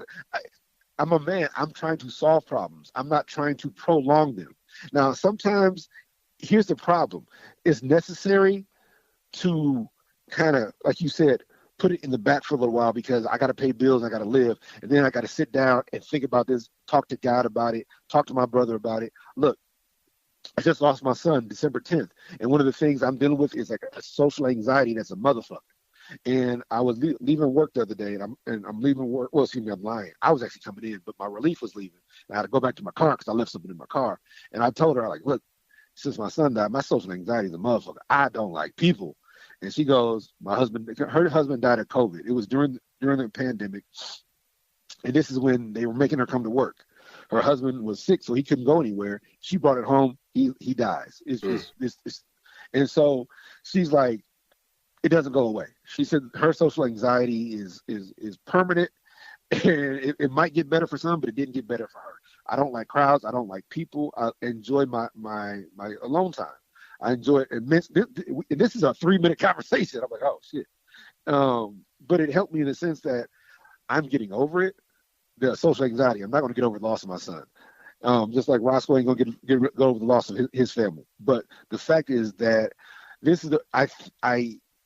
I'm a man. I'm trying to solve problems. I'm not trying to prolong them. Now, sometimes here's the problem. It's necessary to kind of, like you said, put it in the back for a little while because I got to pay bills, I got to live, and then I got to sit down and think about this, talk to God about it, talk to my brother about it. Look, I just lost my son December 10th, and one of the things I'm dealing with is like a social anxiety that's a motherfucker. And I was leaving work the other day, and I'm leaving work. Well, excuse me, I'm lying. I was actually coming in, but my relief was leaving. And I had to go back to my car because I left something in my car. And I told her, like, look, since my son died, my social anxiety is a motherfucker. I don't like people. And she goes, her husband died of COVID. It was during the pandemic, and this is when they were making her come to work. Her husband was sick, so he couldn't go anywhere. She brought it home. He dies. And so she's like, it doesn't go away. She said her social anxiety is permanent, and it might get better for some, but it didn't get better for her. I don't like crowds. I don't like people. I enjoy my alone time. I enjoy it immensely. This is a 3-minute conversation. I'm like, oh shit. But it helped me in the sense that I'm getting over it. The social anxiety. I'm not going to get over the loss of my son. Just like Roscoe ain't going to get over the loss of his family. But the fact is that this is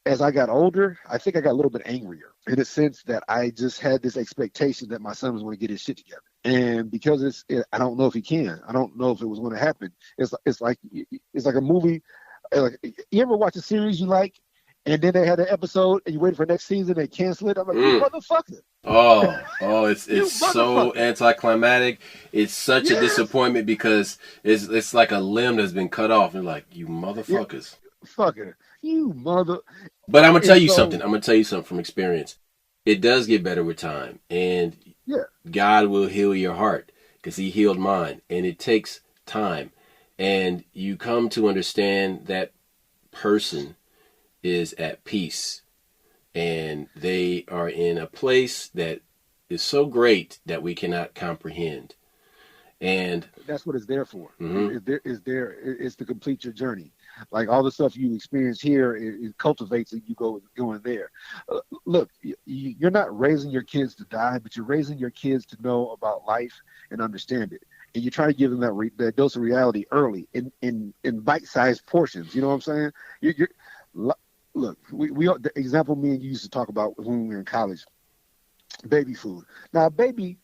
as I got older, I think I got a little bit angrier in the sense that I just had this expectation that my son was going to get his shit together. And because I don't know if he can. I don't know if it was going to happen. It's like a movie. Like, you ever watch a series you like, and then they had an episode, and you wait for next season, they cancel it. I'm like, you motherfucker. It's so anticlimactic. It's such a disappointment because it's like a limb that's been cut off. And like, you motherfuckers. Yeah, fucker. You mother. But I'm gonna tell you something. I'm gonna tell you something from experience. It does get better with time, and God will heal your heart because He healed mine, and it takes time, and you come to understand that person is at peace, and they are in a place that is so great that we cannot comprehend. And that's what it's there for. Mm-hmm. It's to complete your journey. Like all the stuff you experience here, it cultivates and you go in there. Look, you're not raising your kids to die, but you're raising your kids to know about life and understand it. And you try to give them that dose of reality early in bite-sized portions. You know what I'm saying? Look, the example me and you used to talk about when we were in college, baby food. Now, a baby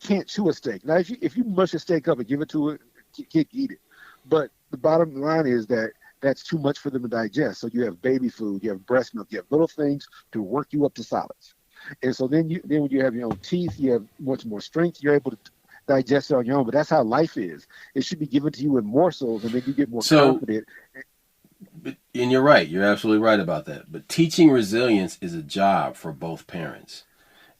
can't chew a steak. Now, if you mush a steak up and give it to it, kid can eat it. But the bottom line is that that's too much for them to digest. So you have baby food, you have breast milk, you have little things to work you up to solids. And so then when you have your own teeth, you have much more strength. You're able to digest it on your own. But that's how life is. It should be given to you in morsels, and then you get more confident. And you're right. You're absolutely right about that. But teaching resilience is a job for both parents.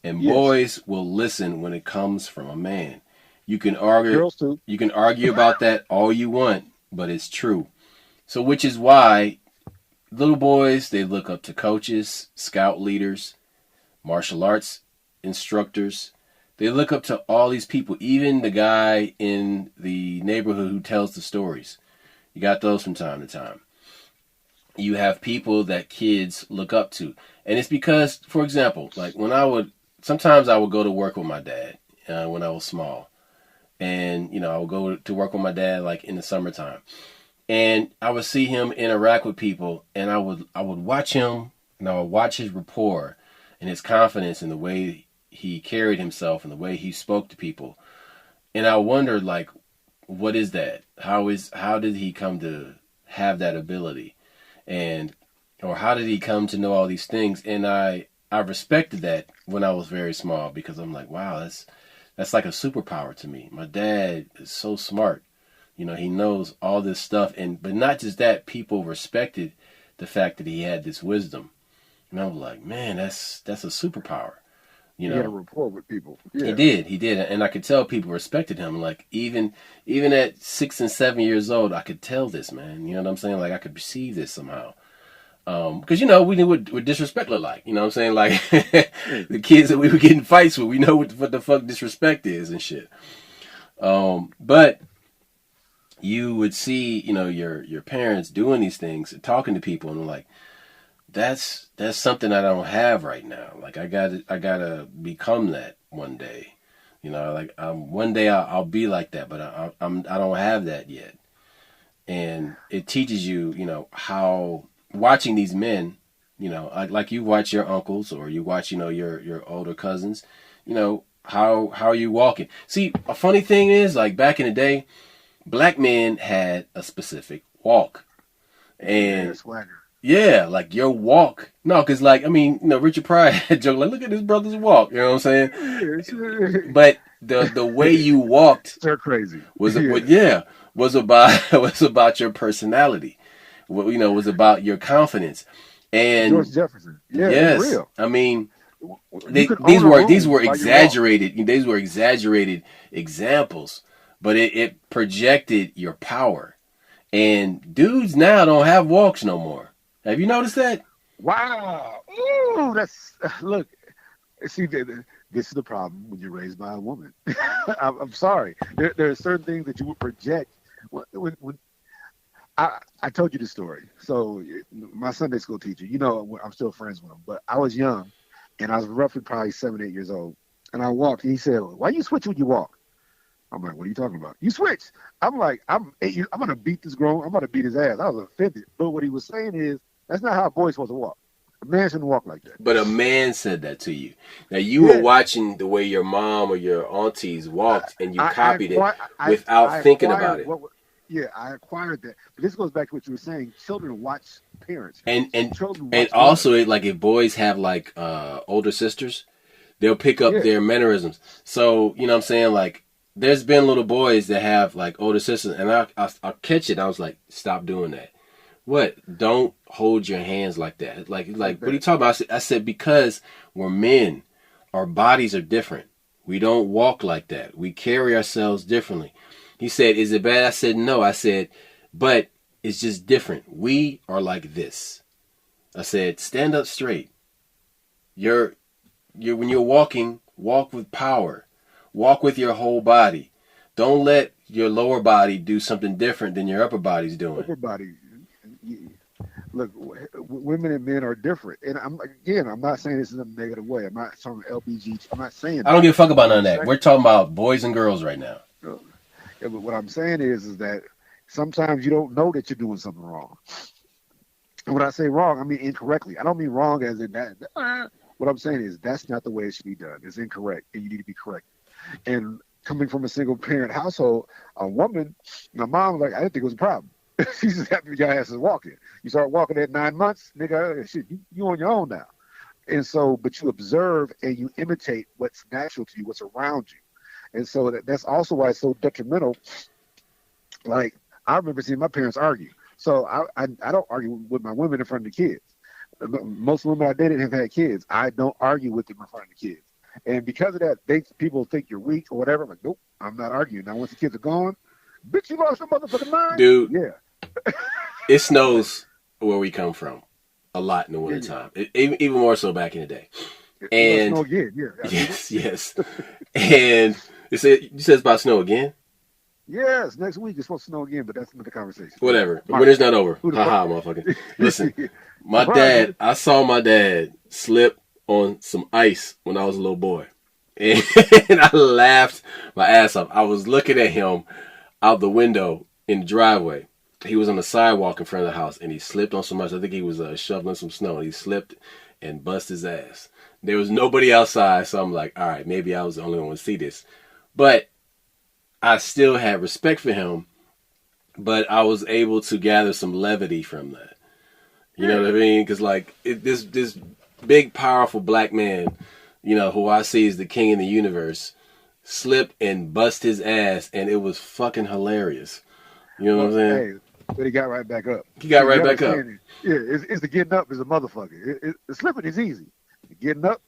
And boys will listen when it comes from a man. You can argue. Girls too. You can argue about that all you want, but it's true. So, which is why little boys, they look up to coaches, scout leaders, martial arts instructors. They look up to all these people, even the guy in the neighborhood who tells the stories. You got those from time to time. You have people that kids look up to. And it's because, for example, like sometimes I would go to work with my dad when I was small. And, I would go to work with my dad like in the summertime. And I would see him interact with people, and I would watch him, and I would watch his rapport and his confidence in the way he carried himself and the way he spoke to people. And I wondered, like, what is that? How did he come to have that ability? Or how did he come to know all these things? And I respected that when I was very small, because I'm like, wow, that's like a superpower to me. My dad is so smart. He knows all this stuff. But not just that, people respected the fact that he had this wisdom. And I was like, man, that's a superpower. He had a rapport with people. Yeah. He did. And I could tell people respected him. Like, even at 6 and 7 years old, I could tell this, man. You know what I'm saying? Like, I could perceive this somehow. Because, we knew what disrespect looked like. You know what I'm saying? Like, the kids that we were getting fights with, we know what the fuck disrespect is and shit. But you would see, your parents doing these things and talking to people, and like, that's something I don't have right now. Like, I gotta become that one day. One day I'll be like that, but I don't have that yet. And it teaches you, how watching these men, like you watch your uncles or you watch, your older cousins, how are you walking? See, a funny thing is, like, back in the day, Black men had a specific walk. Yeah, And swagger. yeah, like your walk. No, because like, I mean, Richard Pryor had joke like, look at this brother's walk. You know what I'm saying? Yeah, But the way you walked they're crazy. was Yeah. was about was about your personality. Was about your confidence. George And Jefferson. Yeah, it's yes, real. I mean, You could own a these room were by your walk. exaggerated. These were exaggerated examples, but it projected your power. And dudes now don't have walks no more. Have you noticed that? Wow. Ooh, that's look. See, this is the problem when you're raised by a woman. I'm sorry. There are certain things that you would project. When I told you the story. So my Sunday school teacher, I'm still friends with him, but I was young, and I was roughly probably 7, 8 years old, and I walked. And he said, "Why you switch when you walk?" I'm like, "What are you talking about? You switch." I'm like, "I'm 8 years. I'm gonna beat this grown. I'm gonna beat his ass." I was offended, but what he was saying is that's not how a boy's supposed to walk. A man shouldn't walk like that. But a man said that to you. Now you were Yeah, watching the way your mom or your aunties I walked, and you I copied it acquired without I thinking about acquired it. yeah, I acquired that. But this goes back to what you were saying. Children watch parents. And and Children and watch also, mothers. like if boys have like older sisters, they'll pick up Yeah, their mannerisms. So you know what I'm saying? Like there's been little boys that have like older sisters, and I'll catch it. I was like, stop doing that. What? Don't hold your hands like that. like What are you that. talking about? I said because we're men, our bodies are different. We don't walk like that. We carry ourselves differently. He said, "Is it bad?" I said, "No." I said, "But it's just different. We are like this." I said, "Stand up straight. You're when you're walking, walk with power. Walk with your whole body. Don't let your lower body do something different than your upper body's doing." Upper body. Look, women and men are different, and I'm not saying this in a negative way. I'm not talking LBG. I'm not saying I don't that. give a fuck about What none I'm of that. saying, We're talking about boys and girls right now. uh, yeah, but what I'm saying is that sometimes you don't know that you're doing something wrong. And when I say wrong, I mean incorrectly. I don't mean wrong as in that. What I'm saying is that's not the way it should be done. It's incorrect, and you need to be correct. And coming from a single parent household, a woman, my mom was like, I didn't think it was a problem. She's just happy your ass is walking. You start walking at 9 months, nigga, shit, you on your own now. And so, but you observe and you imitate what's natural to you, what's around you. And so that's also why it's so detrimental. Like, I remember seeing my parents argue. So I don't argue with my women in front of the kids. Most women I dated have had kids. I don't argue with them in front of the kids. And because of that, people think you're weak or whatever. I'm like, nope, I'm not arguing. Now, once the kids are gone, bitch, you lost your motherfucking mind? Dude, Yeah. it Like, snows where we come from a lot in the yeah, yeah. wintertime. Even more so back in the day. It's going to snow And again. Yeah, I seen it. yes, yes. And you said it's about snow again? Yes, next week it's supposed to snow again, but that's another conversation. Whatever. The Mark, winter's not over. who the Ha fuck? ha, motherfucker. Listen, Surprise, nigga. I saw my dad slip on some ice when I was a little boy. And, and I laughed my ass off. I was looking at him out the window in the driveway. He was on the sidewalk in front of the house, and he slipped on some ice. I think he was shoveling some snow. He slipped and bust his ass. There was nobody outside, so I'm like, all right, maybe I was the only one to see this. But I still had respect for him, but I was able to gather some levity from that. You know Yeah. what I mean? Because like this big, powerful black man, who I see as the king of the universe, slipped and bust his ass, and it was fucking hilarious. You know what I'm Well, saying? hey, but he got right back up. He got See, right you back up. understand? Yeah, it's the getting up is a motherfucker. The slipping is easy. The getting up,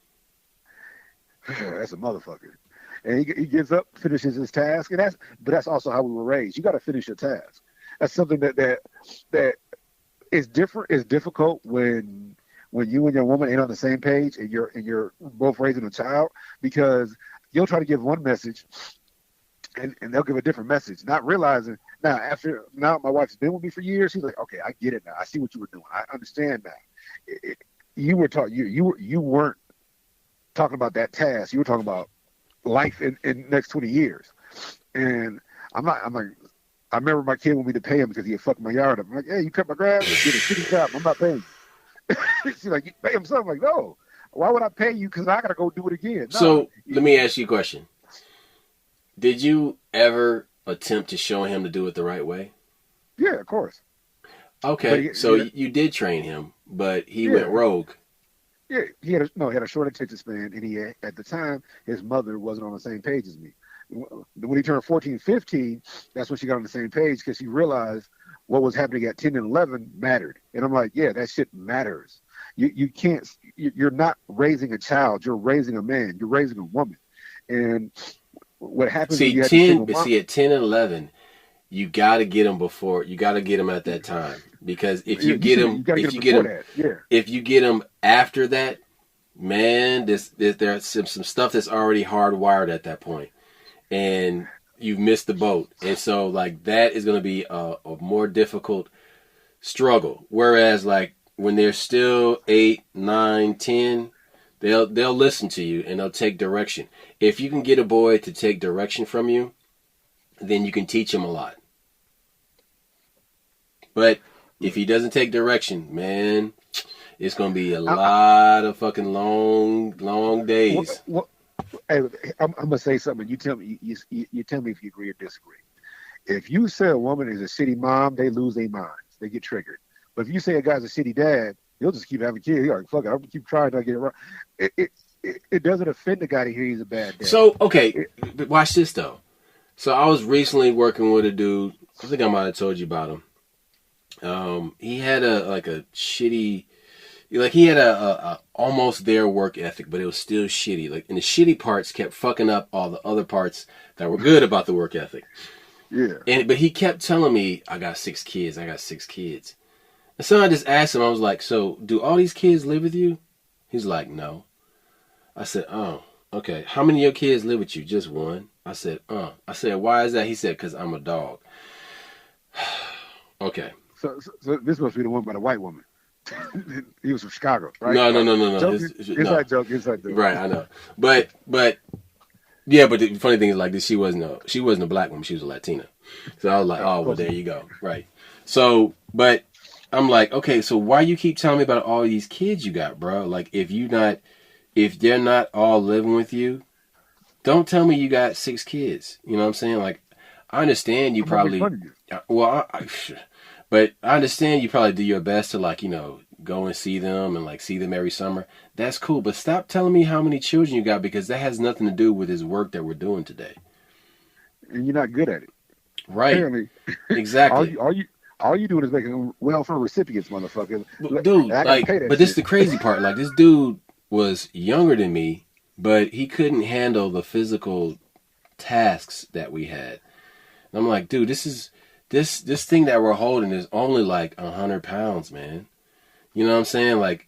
that's a motherfucker. And he gets up, finishes his task, but that's also how we were raised. You got to finish your task. That's something that is different. It's difficult when you and your woman ain't on the same page and you're both raising a child, because you'll try to give one message and they'll give a different message, not realizing now my wife's been with me for years. She's like, okay, I get it now. I see what you were doing. I understand now. You were taught you weren't talking about that task. You were talking about life in the next 20 years. And I'm like, I remember my kid wanted me to pay him because he had fucked my yard up. I'm like, hey, you cut my grass? Get a shitty job. I'm not paying you. She's like, you pay him something? I'm like, no. Why would I pay you? Because I got to go do it again. No. So let me ask you a question. Did you ever attempt to show him to do it the right way? Yeah, of course. Okay, so you did train him, but he went rogue. Yeah, he had a short attention span, and at the time his mother wasn't on the same page as me. When he turned 14, 15, that's when she got on the same page because she realized what was happening at 10 and 11 mattered. And I'm like, yeah, that shit matters. You can't. You're not raising a child. You're raising a man. You're raising a woman. And what happens? See, at 10 and 11. You got to get him before. You got to get him at that time because if you get him, if you get him after that, man, there's some stuff that's already hardwired at that point, and you've missed the boat. And so, like that is going to be a more difficult struggle. Whereas, like when they're still 8, 9, 10, they'll listen to you and they'll take direction. If you can get a boy to take direction from you, then you can teach him a lot. But if he doesn't take direction, man, it's going to be a lot of fucking long days. Hey, I'm going to say something. You tell me you tell me if you agree or disagree. If you say a woman is a shitty mom, they lose their minds. They get triggered. But if you say a guy's a shitty dad, he'll just keep having kids. He's like, fuck it, I'm going to keep trying to get it right. It doesn't offend the guy to hear he's a bad dad. So, okay, but watch this, though. So I was recently working with a dude. I think I might have told you about him. He had a shitty, like he had a almost there work ethic, but it was still shitty. Like, and the shitty parts kept fucking up all the other parts that were good about the work ethic. Yeah. But he kept telling me, I got 6 kids. And so I just asked him, I was like, so do all these kids live with you? He's like, no. I said, oh, okay. How many of your kids live with you? Just one. I said, why is that? He said, because I'm a dog. Okay. So this must be the one by the white woman. He was from Chicago, right? No. Inside joke. Right, I know. But yeah, but the funny thing is, like, this, she wasn't a black woman. She was a Latina. So I was like, oh, well, there you go. Right. So, but I'm like, okay, so why you keep telling me about all these kids you got, bro? Like, if they're not all living with you, don't tell me you got 6 kids. You know what I'm saying? Like, I understand you probably. Well, but I understand you probably do your best to, like, you know, go and see them and, like, see them every summer. That's cool. But stop telling me how many children you got, because that has nothing to do with his work that we're doing today. And you're not good at it. Right. Apparently. Exactly. All you doing is making welfare recipients, motherfucker. Dude, like, but this is the crazy part. Like, this dude was younger than me, but he couldn't handle the physical tasks that we had. And I'm like, dude, this thing that we're holding is only like 100 pounds, man. You know what I'm saying? Like,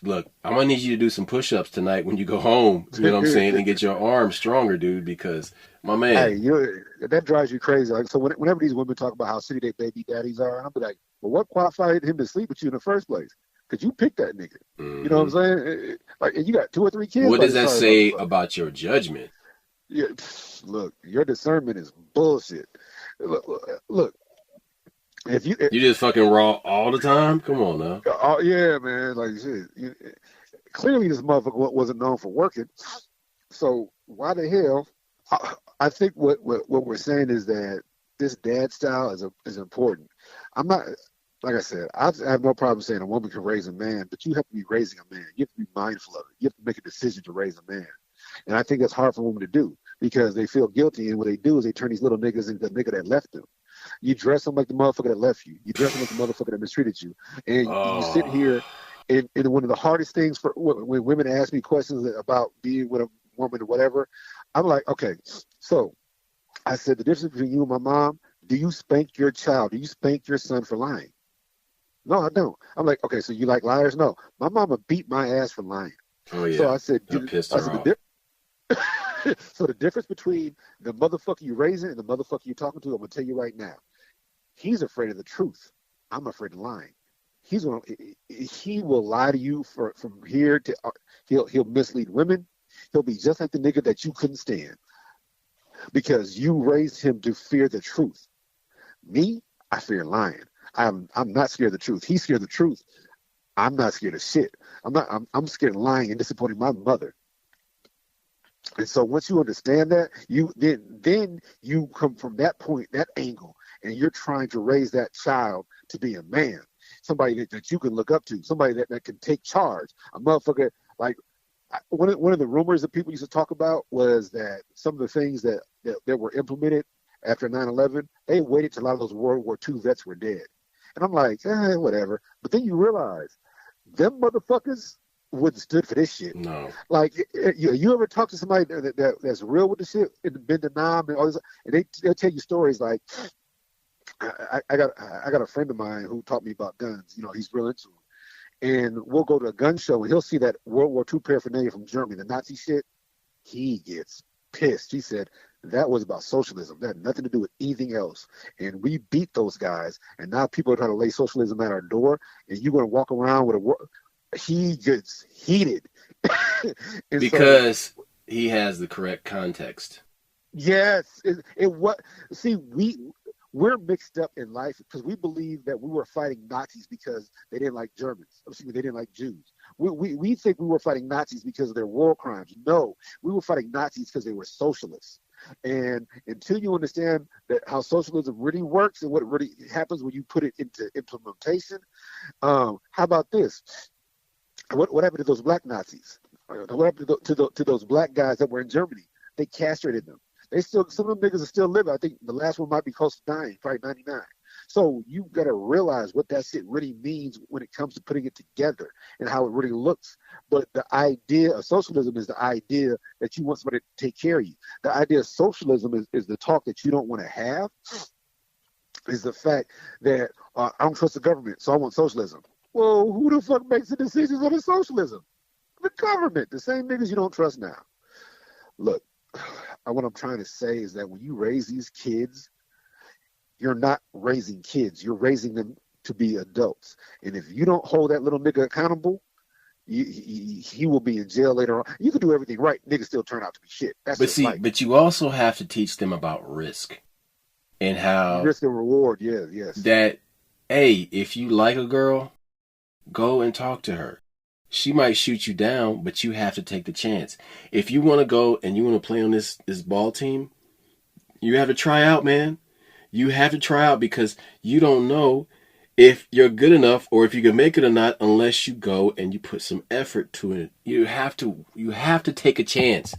look, I'm going to need you to do some push-ups tonight when you go home, you know what I'm saying, and get your arms stronger, dude, because, my man. Hey, that drives you crazy. Like, so whenever these women talk about how shitty their baby daddies are, I'll be like, well, what qualified him to sleep with you in the first place? Because you picked that nigga. Mm-hmm. You know what I'm saying? Like, and you got 2 or 3 kids. What does that say about your judgment? Yeah, look, your discernment is bullshit. Look. If you just fucking raw all the time? Come on now. Oh yeah, man. Like shit. Clearly, this motherfucker wasn't known for working. So why the hell? I think what we're saying is that this dad style is important. I'm not, like I said, I have no problem saying a woman can raise a man, but you have to be raising a man. You have to be mindful of it. You have to make a decision to raise a man. And I think that's hard for women to do because they feel guilty, and what they do is they turn these little niggas into the nigga that left them. You dress them like the motherfucker that left you. You dress them like the motherfucker that mistreated you. And you sit here, and one of the hardest things for when women ask me questions about being with a woman or whatever, I'm like, okay, so I said the difference between you and my mom, do you spank your child? Do you spank your son for lying? No, I don't. I'm like, okay, so you like liars? No. My mama beat my ass for lying. Oh, yeah. So I said, pissed her off. So the difference between the motherfucker you're raising and the motherfucker you're talking to, I'm going to tell you right now. He's afraid of the truth. I'm afraid of lying. He will lie to you from here to he'll mislead women. He'll be just like the nigga that you couldn't stand because you raised him to fear the truth. Me, I fear lying. I'm not scared of the truth. He's scared of the truth. I'm not scared of shit. I'm scared of lying and disappointing my mother. And so once you understand that, then you come from that point, that angle, and you're trying to raise that child to be a man, somebody that you can look up to, somebody that can take charge, a motherfucker like. One of the rumors that people used to talk about was that some of the things that were implemented after 9/11, they waited till a lot of those World War II vets were dead. And I'm like, whatever. But then you realize them motherfuckers wouldn't stood for this shit. No. Like, you ever talk to somebody that's real with the shit and been to Nam and all this, and they'll tell you stories like, I got a friend of mine who taught me about guns. He's real into them. And we'll go to a gun show and he'll see that World War II paraphernalia from Germany, the Nazi shit. He gets pissed. He said that was about socialism. That had nothing to do with anything else. And we beat those guys. And now people are trying to lay socialism at our door. And you're going to walk around with he gets heated. Because he has the correct context. Yes. See, we're mixed up in life because we believe that we were fighting Nazis because they didn't like Germans. Excuse me, they didn't like Jews. We think we were fighting Nazis because of their war crimes. No, we were fighting Nazis because they were socialists. And until you understand that how socialism really works and what really happens when you put it into implementation, how about this? What happened to those black Nazis? What happened to those black guys that were in Germany? They castrated them. Some of them niggas are still living. I think the last one might be close to dying, probably 99. So you got to realize what that shit really means when it comes to putting it together and how it really looks. But the idea of socialism is the idea that you want somebody to take care of you. The idea of socialism is the talk that you don't want to have, is the fact that I don't trust the government, so I want socialism. Well, who the fuck makes the decisions on the socialism? The government, the same niggas you don't trust now. Look, what I'm trying to say is that when you raise these kids, you're not raising kids. You're raising them to be adults. And if you don't hold that little nigga accountable, he will be in jail later on. You can do everything right. Niggas still turn out to be shit. But you also have to teach them about risk and how risk and reward. Yeah, yes. That, hey, if you like a girl, go and talk to her. She might shoot you down, but you have to take the chance. If you want to go and you want to play on this ball team, you have to try out, man. You have to try out because you don't know if you're good enough or if you can make it or not unless you go and you put some effort to it. You have to take a chance.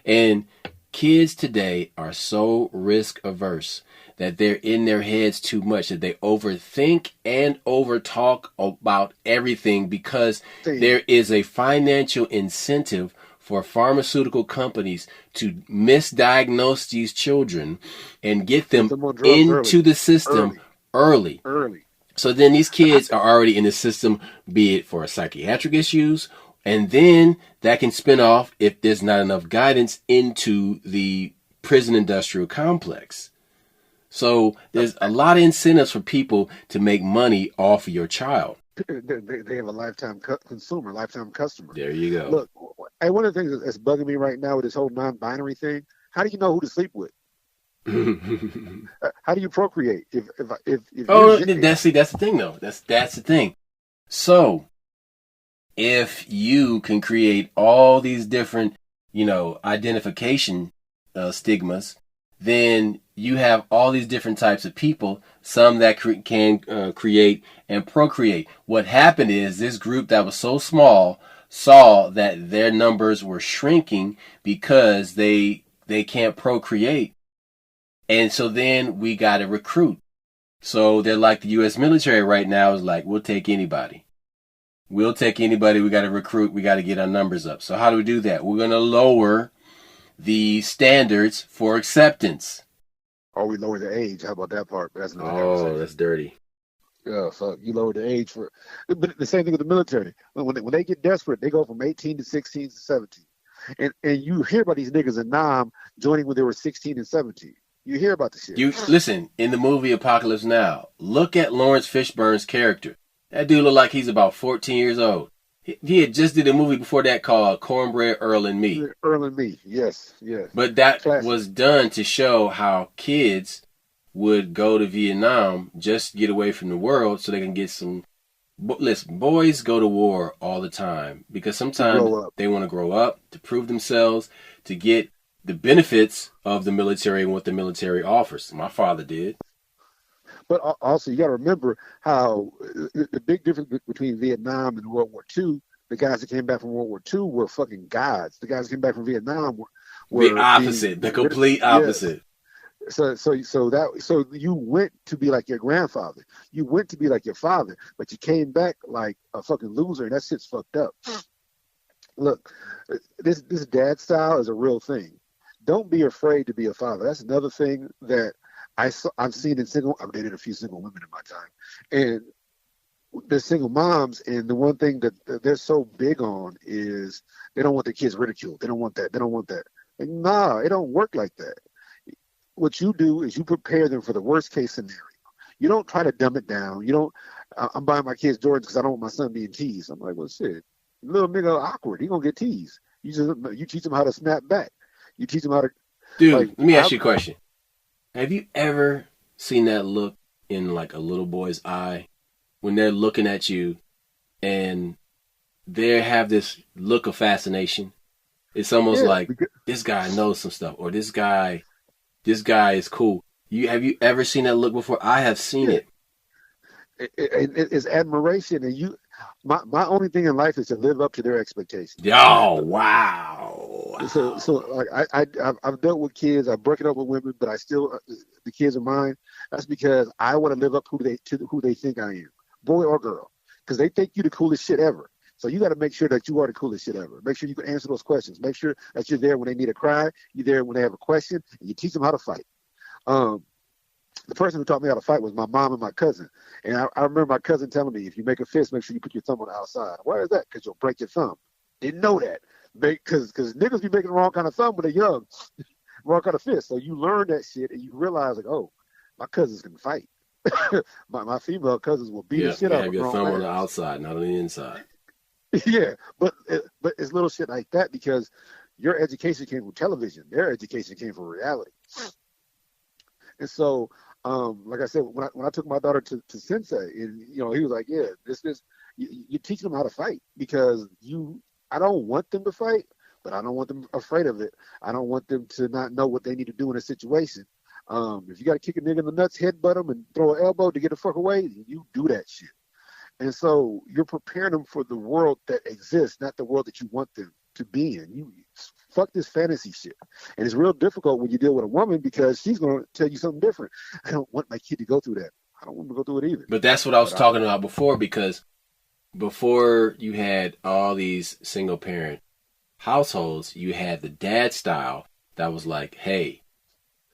And kids today are so risk averse that they're in their heads too much, that they overthink and overtalk about everything because there is a financial incentive for pharmaceutical companies to misdiagnose these children and get them into the system early. So then these kids are already in the system, be it for psychiatric issues, and then that can spin off, if there's not enough guidance, into the prison industrial complex. So there's a lot of incentives for people to make money off of your child. They have a lifetime consumer, lifetime customer. There you go. Look, one of the things that's bugging me right now with this whole non-binary thing, how do you know who to sleep with? How do you procreate? If that's the thing, though. That's the thing. So if you can create all these different, identification stigmas, then you have all these different types of people, some that can create and procreate. What happened is this group that was so small saw that their numbers were shrinking because they can't procreate. And so then we got to recruit. So they're like the U.S. military right now is like, we'll take anybody. We'll take anybody. We got to recruit. We got to get our numbers up. So how do we do that? We're going to lower the standards for acceptance. Or we lower the age. How about that part? That's another conversation. That's dirty. Yeah, fuck. You lower the age for. But the same thing with the military. When they get desperate, they go from 18 to 16 to 17. And you hear about these niggas in Nam joining when they were 16 and 17. You hear about the shit. You listen, in the movie Apocalypse Now, look at Lawrence Fishburne's character. That dude look like he's about 14 years old. He had just did a movie before that called Cornbread, Earl and Me. Earl and Me, yes. But that was done to show how kids would go to Vietnam just to get away from the world so they can get some listen, boys go to war all the time because sometimes they want to grow up, to prove themselves, to get the benefits of the military and what the military offers. My father did. But also, you got to remember how the big difference between Vietnam and World War II, the guys that came back from World War II were fucking gods. The guys that came back from Vietnam were the opposite, the complete opposite. Yes. So you went to be like your grandfather. You went to be like your father, but you came back like a fucking loser, and that shit's fucked up. Look, this dad style is a real thing. Don't be afraid to be a father. That's another thing that I've seen in I've dated a few single women in my time, and they're single moms, and the one thing that they're so big on is they don't want their kids ridiculed. They don't want that. They don't want that. Like, nah, it don't work like that. What you do is you prepare them for the worst case scenario. You don't try to dumb it down. You don't. I'm buying my kids Jordans because I don't want my son being teased. I'm like, well, shit, little nigga awkward. He gonna get teased. You teach him how to snap back. You teach him how to. Dude, like, let me ask you a question. Have you ever seen that look in like a little boy's eye when they're looking at you and they have this look of fascination? It's almost like this guy knows some stuff, or this guy is cool. Have you ever seen that look before? I have seen it. It's admiration, and my only thing in life is to live up to their expectations. Oh, wow. So like I've dealt with kids. I've broken up with women, but I still the kids are mine. That's because I want to live up to who they think I am, boy or girl, because they think you the coolest shit ever. So you got to make sure that you are the coolest shit ever. Make sure you can answer those questions. Make sure that you're there when they need a cry. You're there when they have a question, and you teach them how to fight. The person who taught me how to fight was my mom and my cousin. And I remember my cousin telling me, if you make a fist, make sure you put your thumb on the outside. Why is that? Because you'll break your thumb. Didn't know that. Because niggas be making the wrong kind of thumb when they're young. Wrong kind of fist. So you learn that shit, and you realize, like, oh, my cousins can fight. my female cousins will beat the shit out of me. You have your thumb on the outside, not on the inside. Yeah, but it's little shit like that because your education came from television. Their education came from reality. And so, like I said, when I took my daughter to Sensei, and he was like, yeah, you teach them how to fight because I don't want them to fight, but I don't want them afraid of it. I don't want them to not know what they need to do in a situation. If you got to kick a nigga in the nuts, headbutt him, and throw an elbow to get the fuck away, you do that shit. And so you're preparing them for the world that exists, not the world that you want them to be in. You fuck this fantasy shit. And it's real difficult when you deal with a woman because she's going to tell you something different. I don't want my kid to go through that. I don't want him to go through it either. But that's what I was talking about before, because before you had all these single parent households, you had the dad style that was like, hey,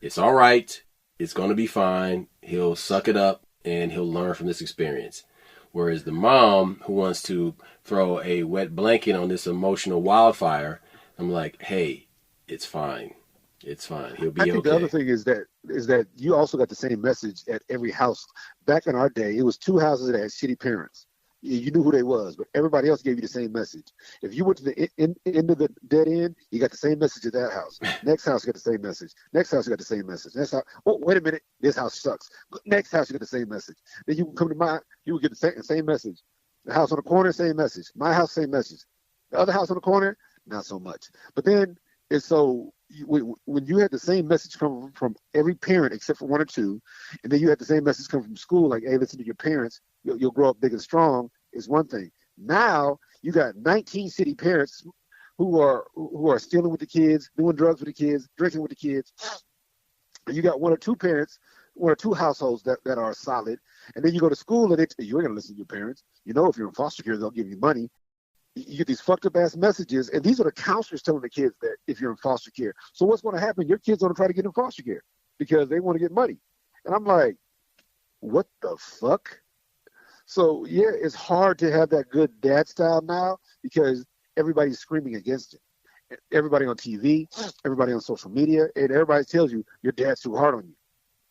it's all right. It's going to be fine. He'll suck it up and he'll learn from this experience. Whereas the mom who wants to throw a wet blanket on this emotional wildfire, I'm like, hey, it's fine. It's fine. He'll be okay. I think the other thing is that you also got the same message at every house. Back in our day, it was 2 houses that had shitty parents. You knew who they was, but everybody else gave you the same message. If you went to the end of the dead end, you got the same message at that house. Next house, you got the same message. Next house, you got the same message. Next house, oh, wait a minute, this house sucks. Next house, you get the same message. Then you come to mine, you would get the same message. The house on the corner, same message. My house, same message. The other house on the corner, not so much. But then it's so when you had the same message come from every parent except for 1 or 2, and then you had the same message come from school, like, hey, listen to your parents, you'll grow up big and strong, is one thing. Now you got 19 city parents who are stealing with the kids, doing drugs with the kids, drinking with the kids. And you got 1 or 2 parents, 1 or 2 households that are solid. And then you go to school and you ain't gonna listen to your parents. If you're in foster care, they'll give you money. You get these fucked up ass messages, and these are the counselors telling the kids that if you're in foster care. So what's going to happen? Your kids are going to try to get in foster care because they want to get money. And I'm like, what the fuck? So yeah, it's hard to have that good dad style now because everybody's screaming against it. Everybody on TV, everybody on social media, and everybody tells you your dad's too hard on you.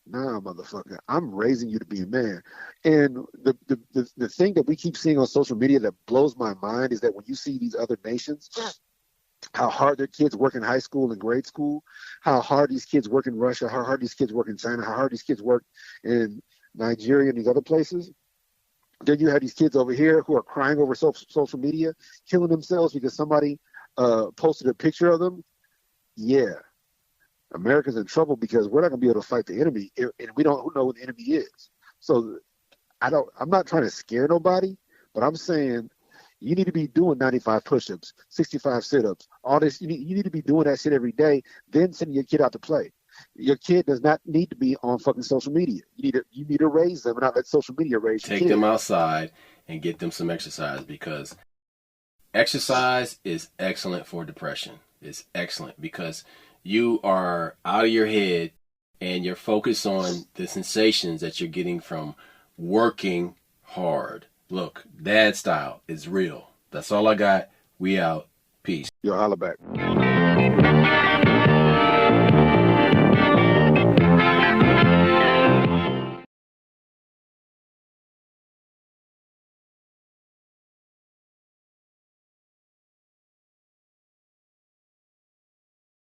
Nah, motherfucker, I'm raising you to be a man. And the thing that we keep seeing on social media that blows my mind is that when you see these other nations, how hard their kids work in high school and grade school, how hard these kids work in Russia, how hard these kids work in China, how hard these kids work in Nigeria and these other places, Then you have these kids over here who are crying over social media, killing themselves because somebody posted a picture of them. Yeah, America's in trouble because we're not going to be able to fight the enemy, and we don't know what the enemy is. So I'm not trying to scare nobody, but I'm saying you need to be doing 95 push-ups, 65 sit-ups, all this. You need to be doing that shit every day, then sending your kid out to play. Your kid does not need to be on fucking social media. You need to raise them and not let social media raise your kid. Take them outside and get them some exercise, because exercise is excellent for depression. It's excellent because you are out of your head and you're focused on the sensations that you're getting from working hard. Look, dad style is real. That's all I got. We out. Peace. Yo, holla back.